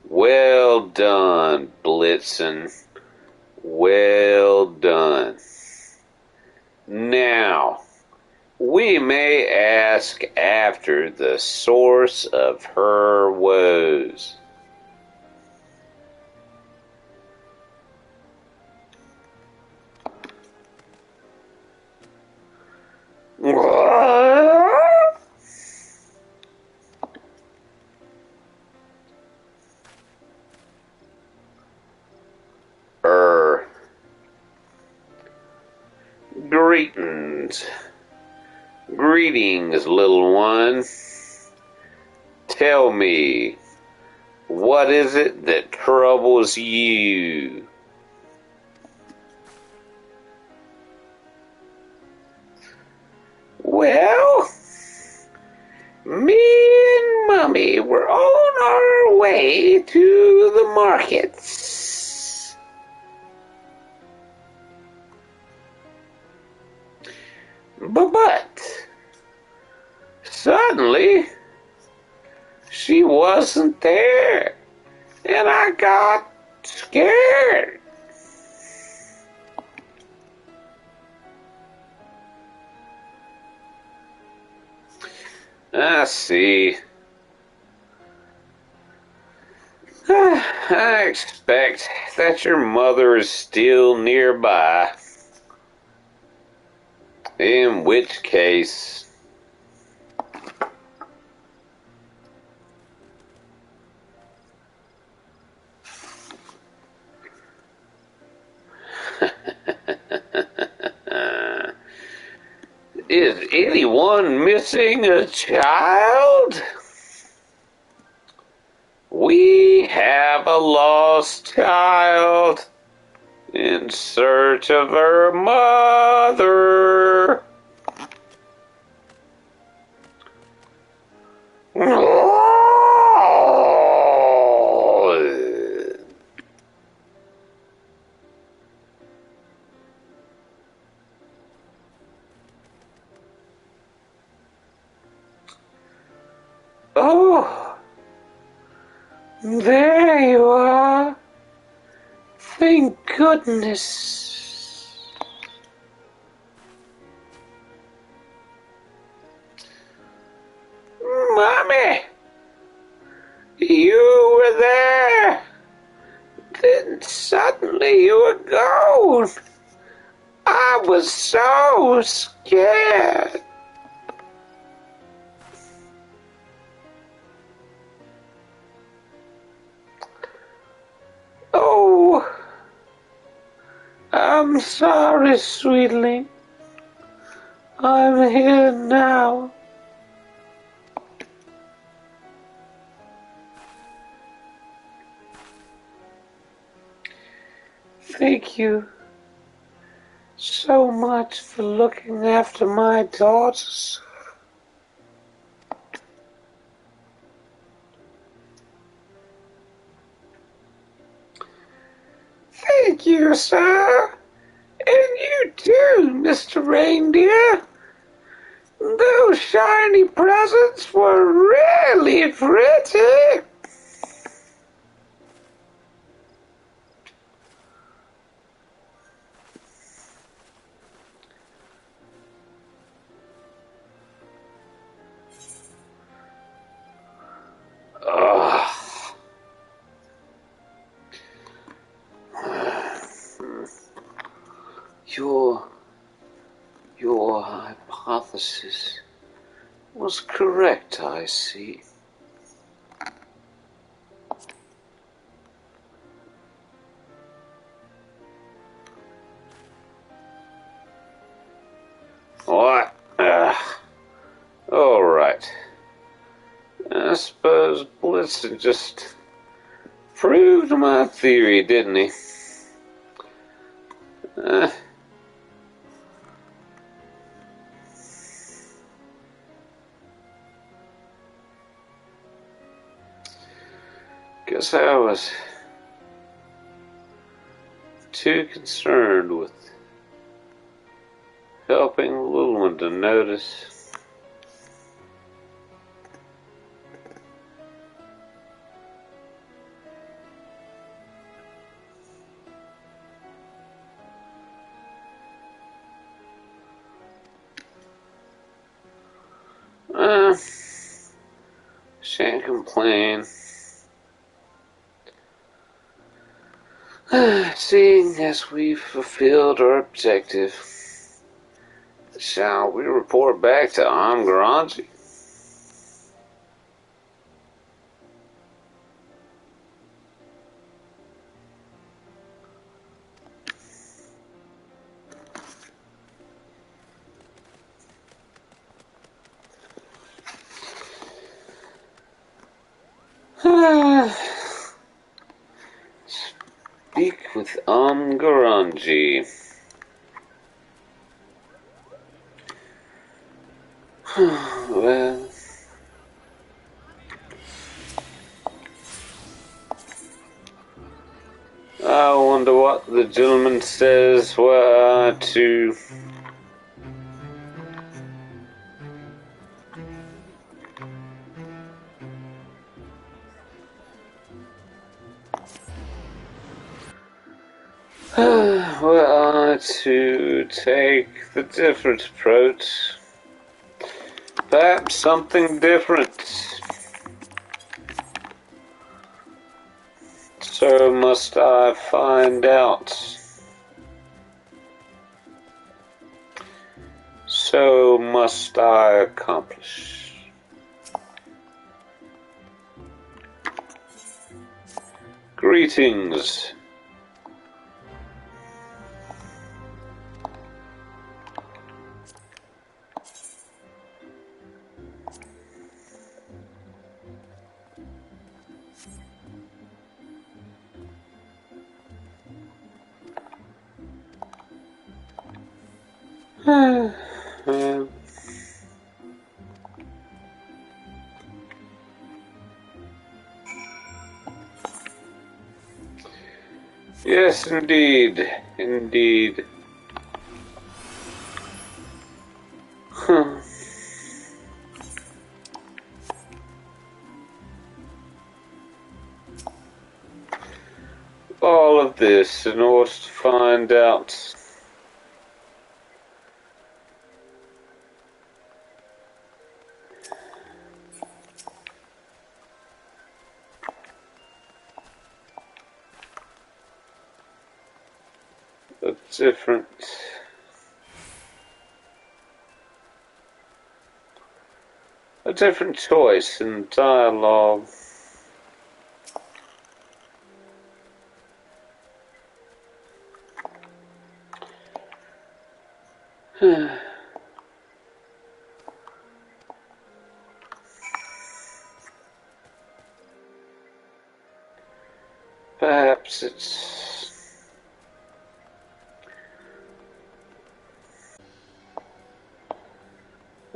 Well done, Blitzen. Well done. Now, we may ask after the source of her woes. Greetings. Greetings, little one. Tell me, what is it that troubles you? Well, me and Mummy were on our way to the markets. But suddenly, she wasn't there, and I got scared. I see. I expect that your mother is still nearby. In which case, is anyone missing a child? We have a lost child in search of her mother. Oh, there you are. Thank goodness. Mommy, you were there. Then suddenly you were gone. I was so scared. Oh, I'm sorry, sweetling. I'm here now. Thank you so much for looking after my daughters. Thank you, sir. And you too, Mr. Reindeer. Those shiny presents were really pretty. Your hypothesis was correct, I see. What? All right. I suppose Blitzen just proved my theory, didn't he? Guess I was too concerned with helping the little one to notice. Shan't complain. Seeing as we've fulfilled our objective, shall we report back to Amgaranji? Speak with Amgaranji. Well, I wonder what the gentleman says were to... were to take the different approach. Perhaps something different. So must I find out. So must I accomplish. Greetings. Yes, indeed. Indeed. All of this in order to find out a different choice in dialogue. Perhaps it's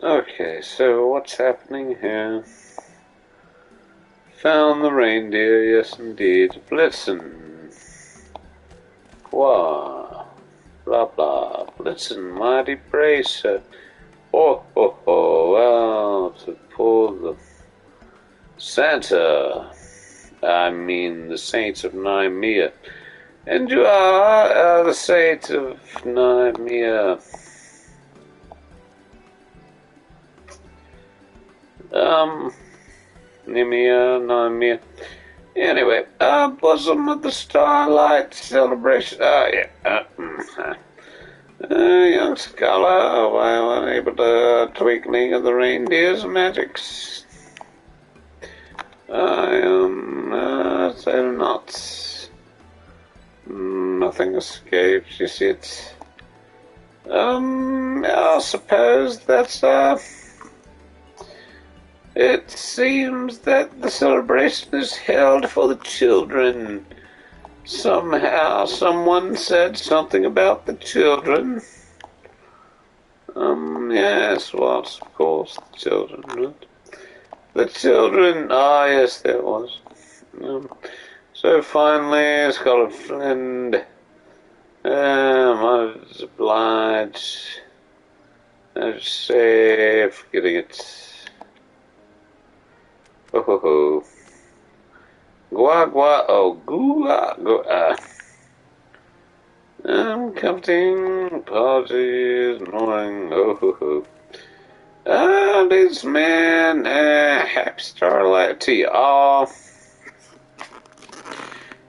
okay, so what's happening here? Found the reindeer, yes indeed. Blitzen. Qua. Blah blah. Blitzen, mighty bracer. Oh, ho, ho, well, to pull the Santa, I mean the saints of Nymea. And you are the saint of Nymea. Nymea. Anyway, bosom of the Starlight celebration. Young scholar, while unable to twinkling of the reindeer's magics, I am so not. Nothing escapes. You see it. I suppose that's It seems that the celebration is held for the children. Somehow, someone said something about the children. Yes, what, of course, the children, right? The children, yes, there was. So finally, Scholar Friend, I was obliged, I say, forgetting it. Ho ho ho. Gua, oh, gua. I'm comforting, apologies, annoying, oh ho ho. This man, happy Starlight to you all.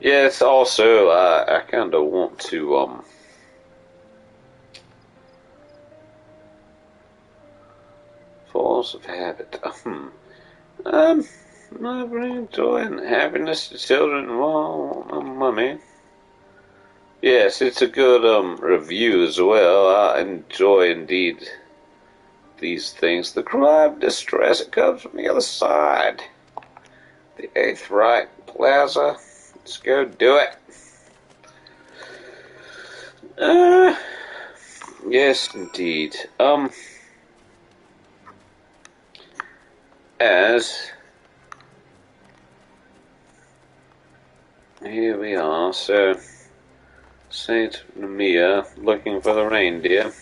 Yes, also, I kinda want to, force of habit, I bring joy and happiness to children, well, mummy. Yes, it's a good, review as well. I enjoy indeed these things. The cry of distress, it comes from the other side. The 8th right plaza. Let's go do it. Yes, indeed. As here we are, so Saint Mia looking for the reindeer.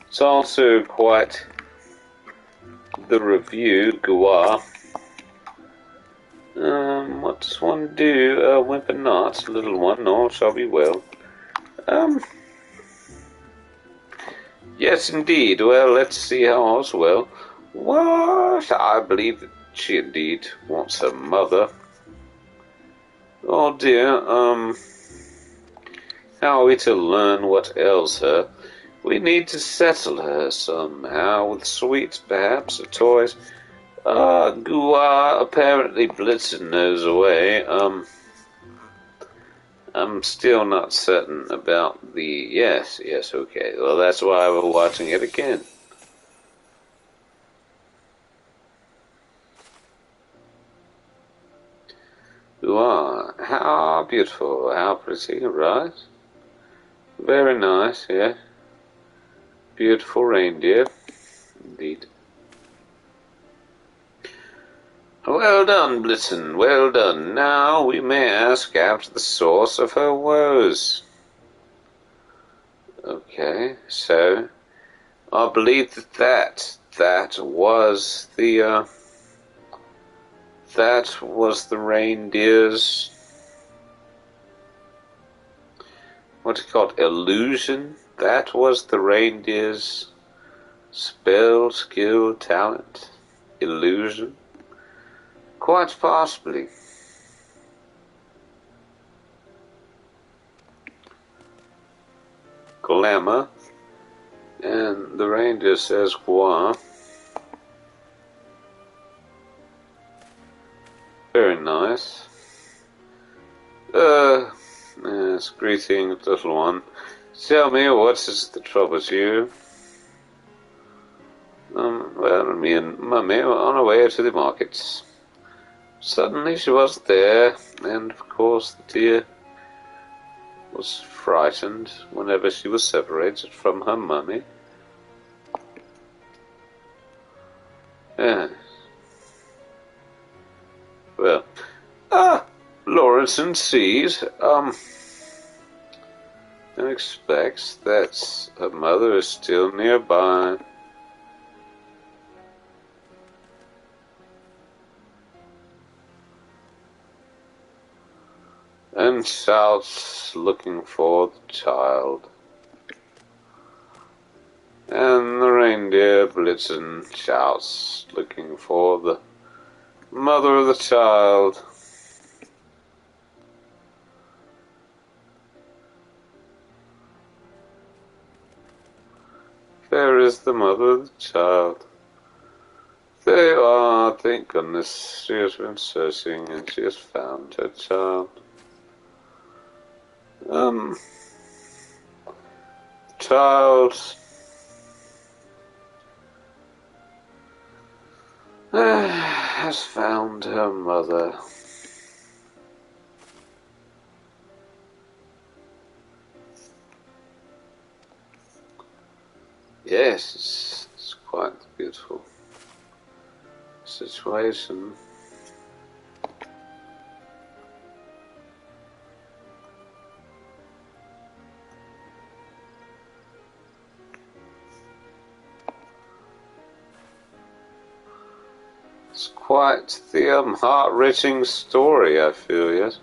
It's also quite the review, Gua. What does one do? Whimper not, little one, all shall be well. Yes, indeed. Well, let's see how all's well. What? I believe that she indeed wants her mother. Oh dear, how are we to learn what ails her? We need to settle her somehow, with sweets perhaps, or toys. Gua, apparently Blitzen knows a way. I'm still not certain about the... Yes, okay. Well, that's why we're watching it again. Gua, how beautiful, how pretty, right? Very nice, yeah. Beautiful reindeer, indeed. Well done, Blitzen, well done. Now we may ask after the source of her woes. Okay, so I believe that was the reindeer's, what's it called, illusion? That was the reindeer's spell, skill, talent, illusion. Quite possibly. Glamour. And the reindeer says Gua. Very nice. Yes, greetings, little one. Tell me, what is the trouble with you? Well, me and Mummy were on our way to the markets. Suddenly she wasn't there, and of course the dear was frightened whenever she was separated from her mummy. Yes. Well, Lawrence sees, and expects that her mother is still nearby. and shouts looking for the child. And the reindeer Blitzen shouts looking for the mother of the child. There is the mother of the child. There you are, thank goodness. She has been searching and she has found her child. Child has found her mother. Yes, it's quite a beautiful situation. It's quite the heart-wrenching story, I feel, yes.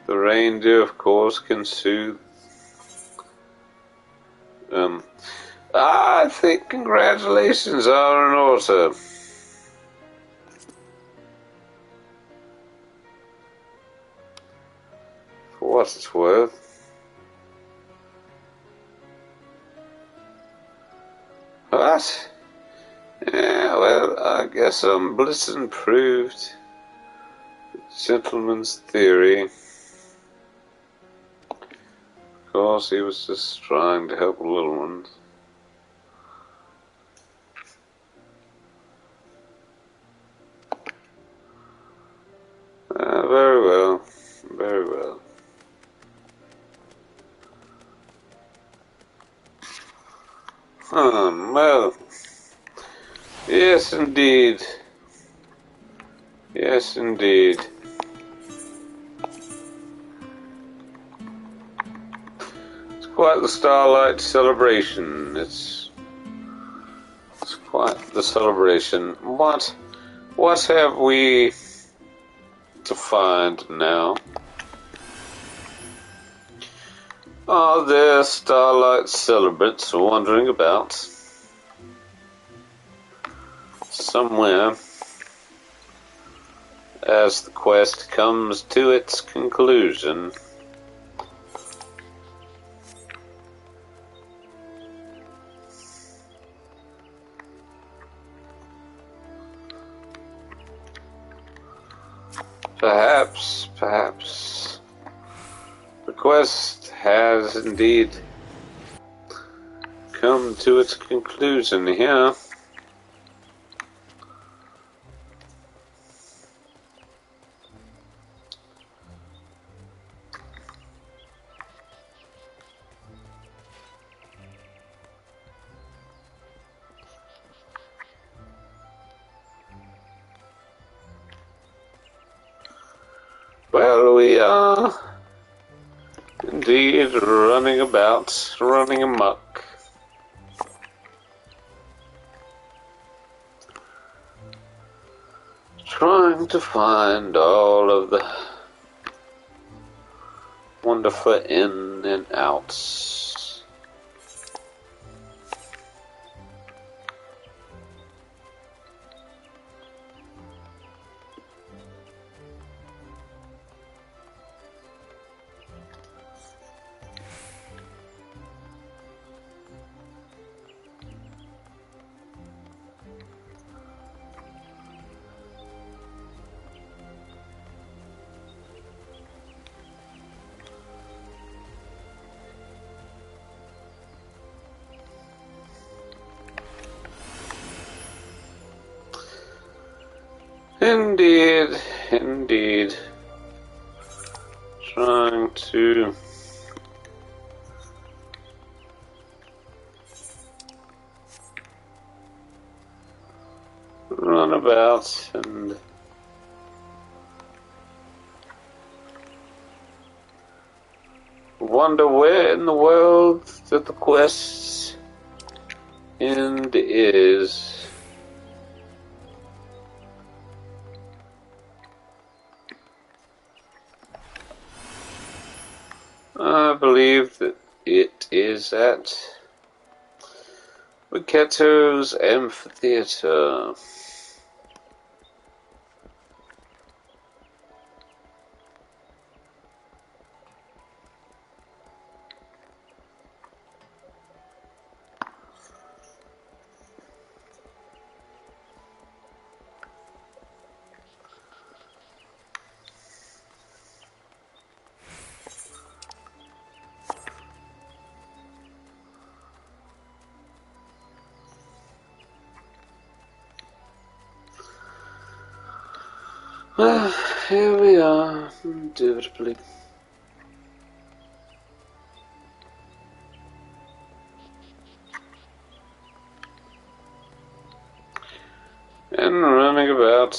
The reindeer, of course, can soothe. I think congratulations are in order. For what it's worth. What? Yeah, well, I guess Blitzen proved the gentleman's theory. Of course, he was just trying to help little ones. Very well, very well. Well, yes indeed. Yes indeed. It's quite the Starlight celebration. It's quite the celebration. What have we to find now? Are there Starlight celebrants wandering about somewhere as the quest comes to its conclusion? Perhaps the quest has indeed come to its conclusion here. Well, we are indeed running about, running amok. Trying to find all of the wonderful in and outs. Indeed. Trying to run about and wonder where in the world that the quest's end is. I believe that it is at Waikato's Amphitheater. Well, here we are, indubitably. And running about.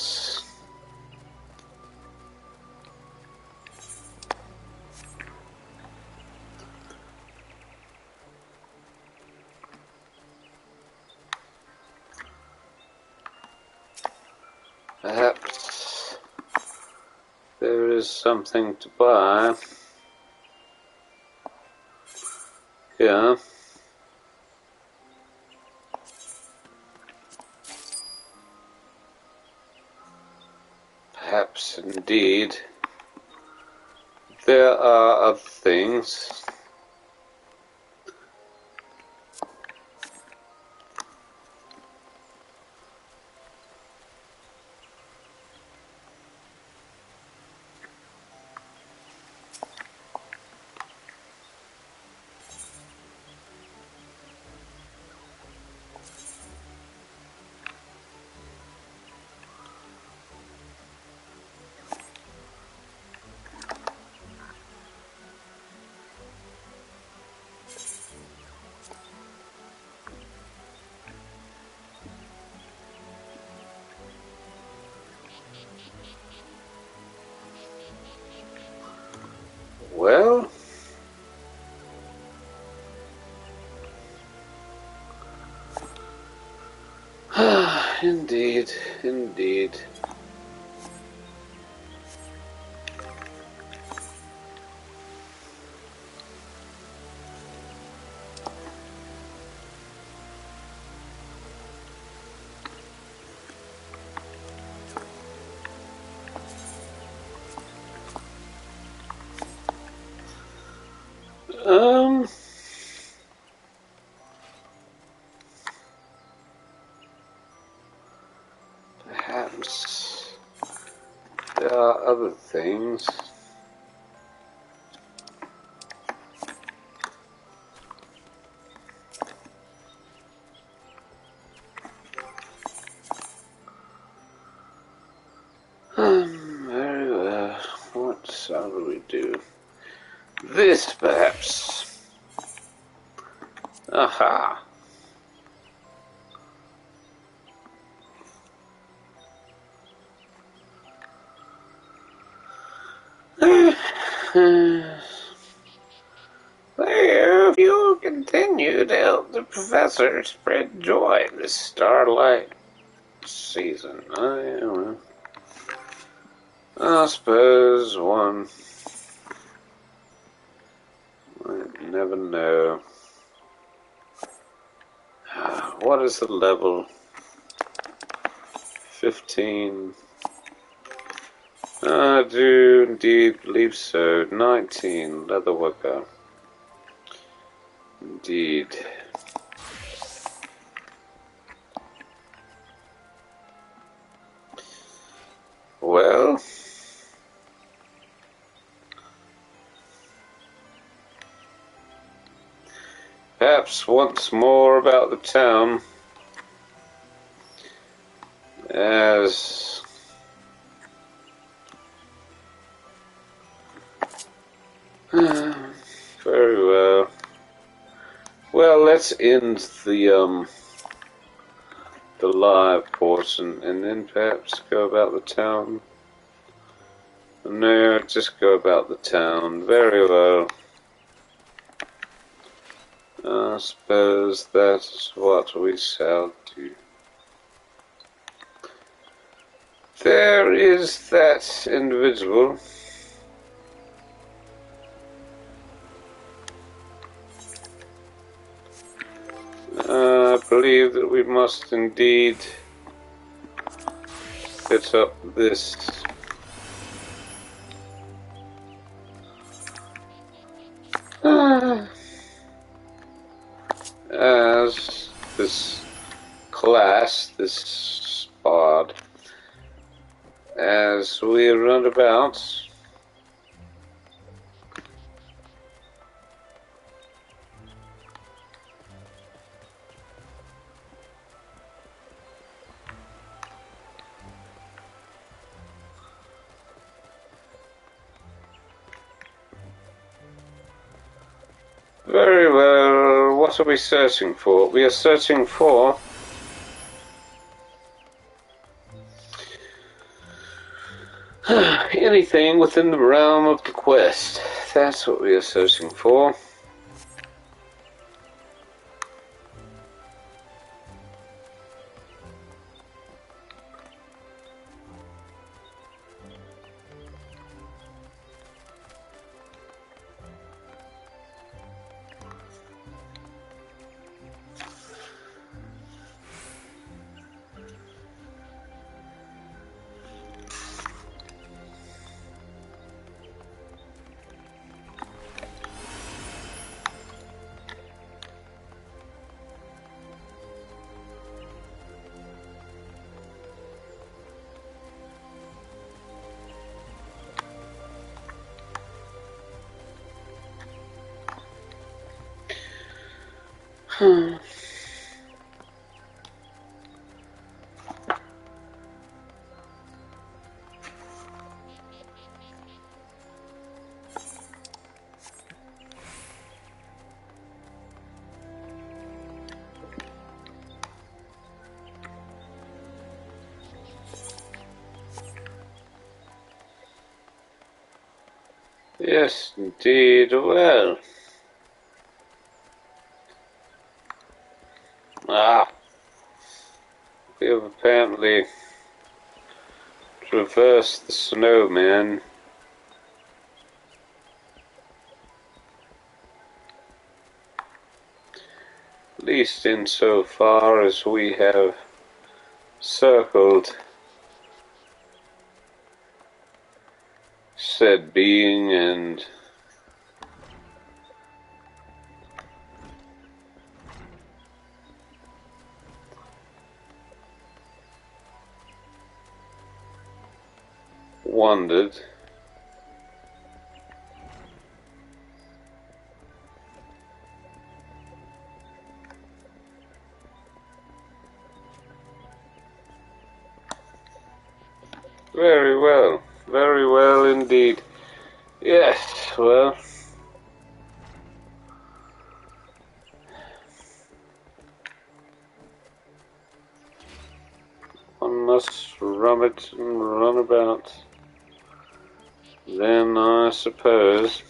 Perhaps there is something to buy. Yeah. Perhaps indeed there are other things. Well, indeed, indeed. Um, Perhaps there are other things. Very well. What shall we do? This, perhaps. Aha. If you continue to help the professor spread joy this Starlight season, I suppose one might never know. What is the level? 15. I do indeed believe so. 19. Leatherworker. Indeed. Well, perhaps once more about the town, as very well. Well, let's end the live portion and then perhaps go about the town. No, just go about the town. Very well. I suppose that's what we shall do. There is that individual. I believe that we must indeed fit up this as this class, this pod, as we run about. Very well, what are we searching for? We are searching for anything within the realm of the quest. That's what we are searching for. Yes, indeed. Well. We have apparently traversed the snowman. At least insofar as we have circled said being and wondered. Very well indeed. Yes, well, one must run it and run about. Then I suppose.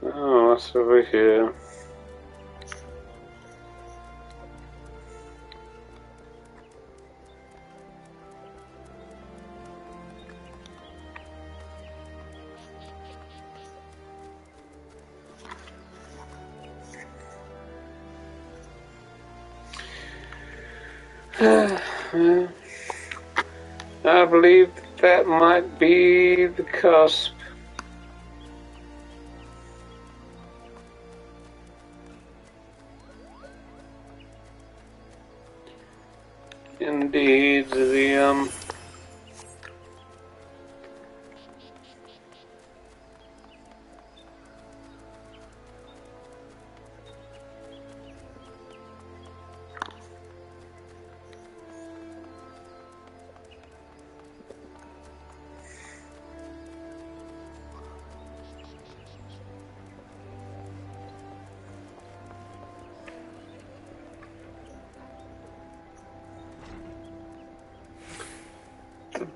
Oh, what's over here? I believe that might be the cusp. Indeed, the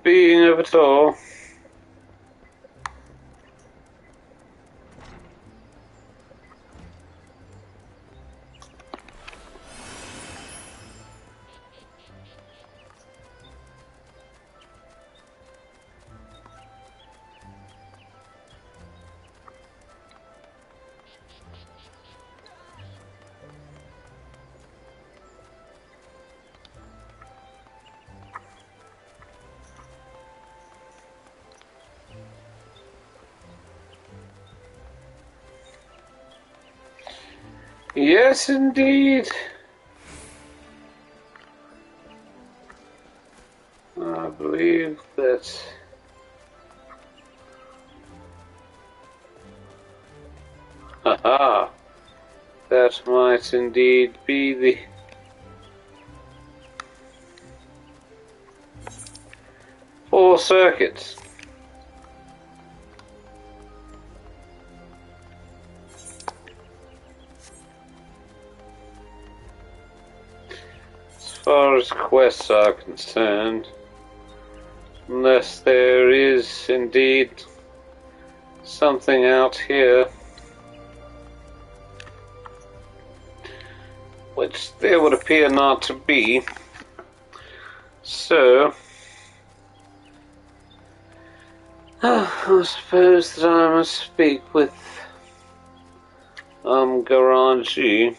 being of it all. Yes, indeed. I believe that haha, that might indeed be the four circuits. As far as quests are concerned, unless there is indeed something out here, which there would appear not to be, so I suppose that I must speak with Garanji.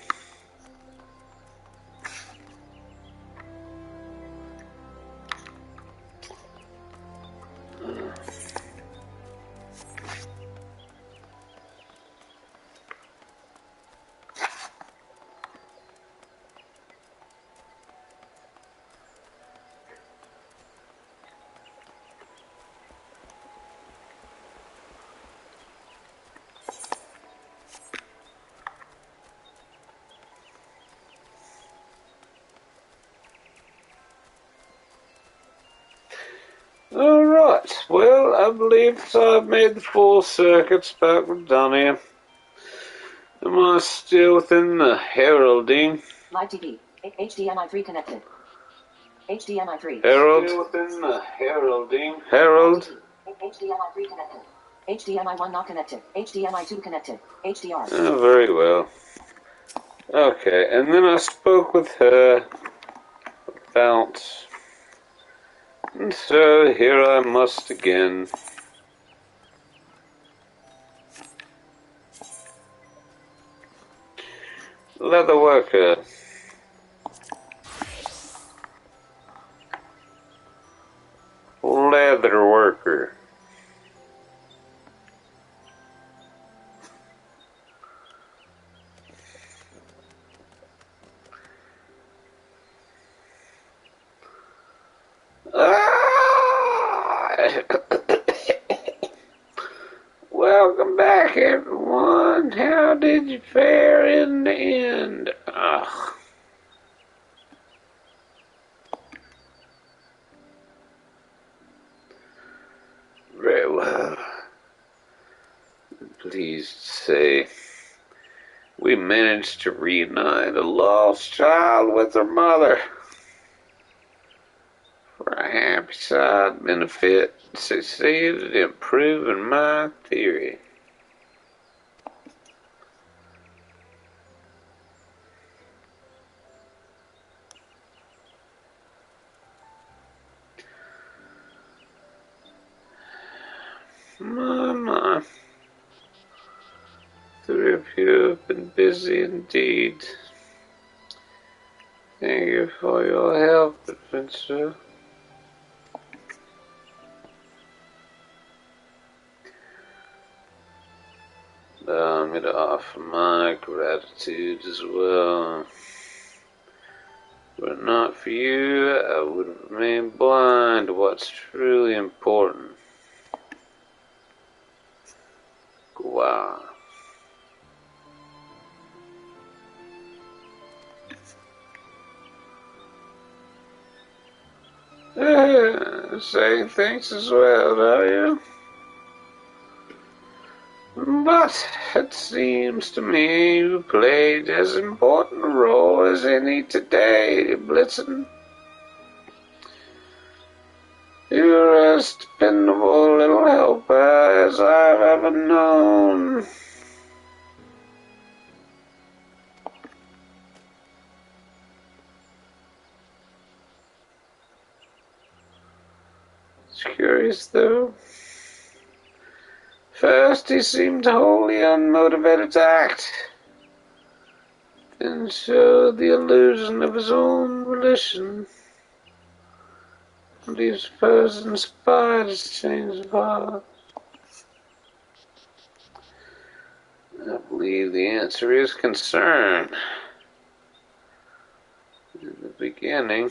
Alright, well, I believe that I've made the four circuits back with Donnie. Am I still within the heralding? Live TV. HDMI 3 connected. HDMI 3. Herald? Still within the heralding. Herald? HDMI 3 connected. HDMI 1 not connected. HDMI 2 connected. HDR. Oh, very well. Okay, and then I spoke with her about... And so here I must again. Leather worker. Leather worker. Welcome back, everyone. How did you fare in the end? Ugh. Very well. Pleased to say we managed to reunite a lost child with her mother. For a happy side benefit, succeeded in proving my theory. My. Three of you have been busy indeed. Thank you for your help, adventure. Allow me to offer my gratitude as well. Were it not for you, I would have remained blind to what's truly important. Wow. Saying thanks as well, are you? But it seems to me you played as important a role as any today, Blitzen. You're most dependable little helper as I've ever known. It's curious, though. First, he seemed wholly unmotivated to act, then showed the illusion of his own volition. What do you suppose inspired his change of heart? I believe the answer is concern. In the beginning,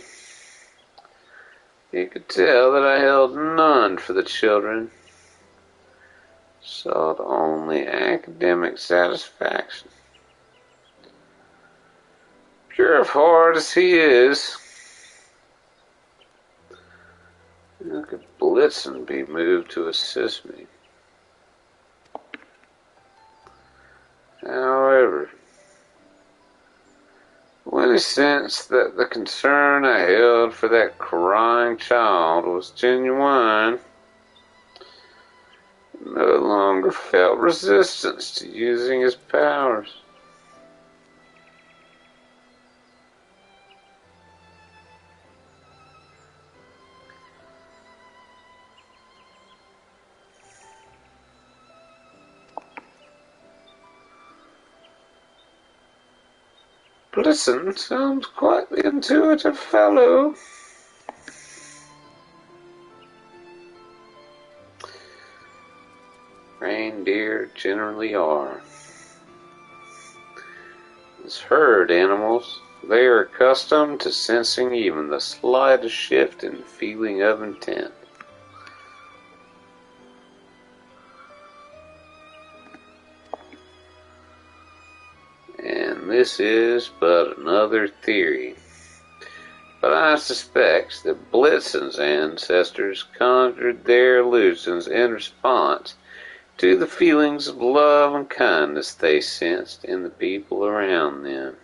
he could tell that I held none for the children, sought only academic satisfaction. Pure of heart as he is, how could Blitzen be moved to assist me? However, when he sensed that the concern I held for that crying child was genuine, he no longer felt resistance to using his powers. Blitzen sounds quite the intuitive fellow. Reindeer generally are. As herd animals, they are accustomed to sensing even the slightest shift in feeling of intent. And this is but another theory. But I suspect that Blitzen's ancestors conjured their illusions in response to the feelings of love and kindness they sensed in the people around them.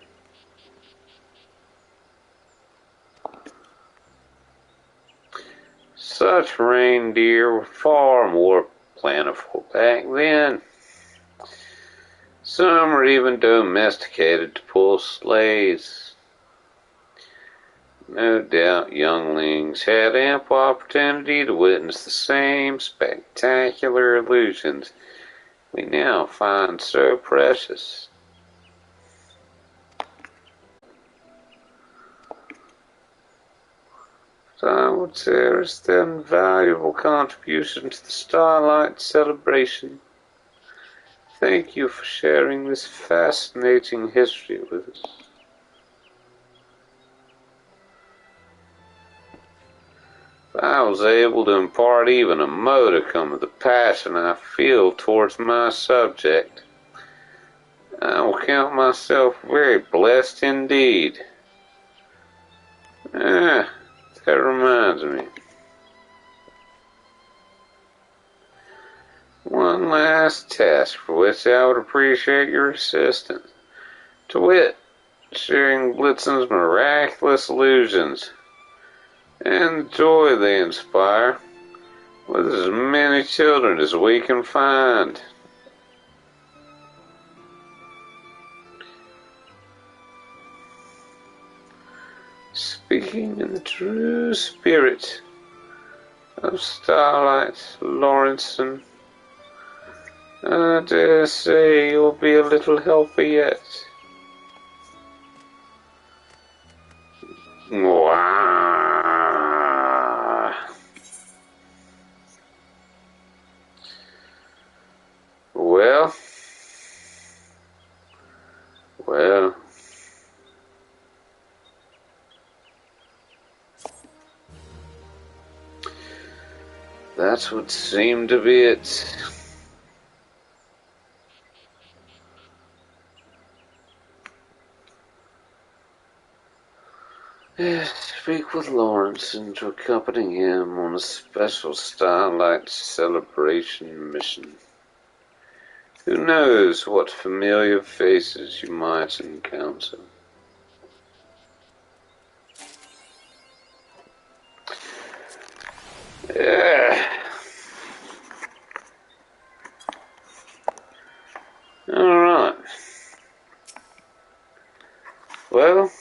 Such reindeer were far more plentiful back then. Some were even domesticated to pull sleighs. No doubt younglings had ample opportunity to witness the same spectacular illusions we now find so precious. But I would cherish their invaluable contribution to the Starlight celebration. Thank you for sharing this fascinating history with us. If I was able to impart even a modicum of the passion I feel towards my subject, I will count myself very blessed indeed. That reminds me. One last task for which I would appreciate your assistance. To wit, sharing Blitzen's miraculous illusions and the joy they inspire with as many children as we can find. Speaking in the true spirit of Starlight Lawrenson, I dare say you'll be a little helper yet. Wow. Well, that would seem to be it. Speak with Lawrence and to accompany him on a special Starlight celebration mission. Who knows what familiar faces you might encounter. Yeah. Well,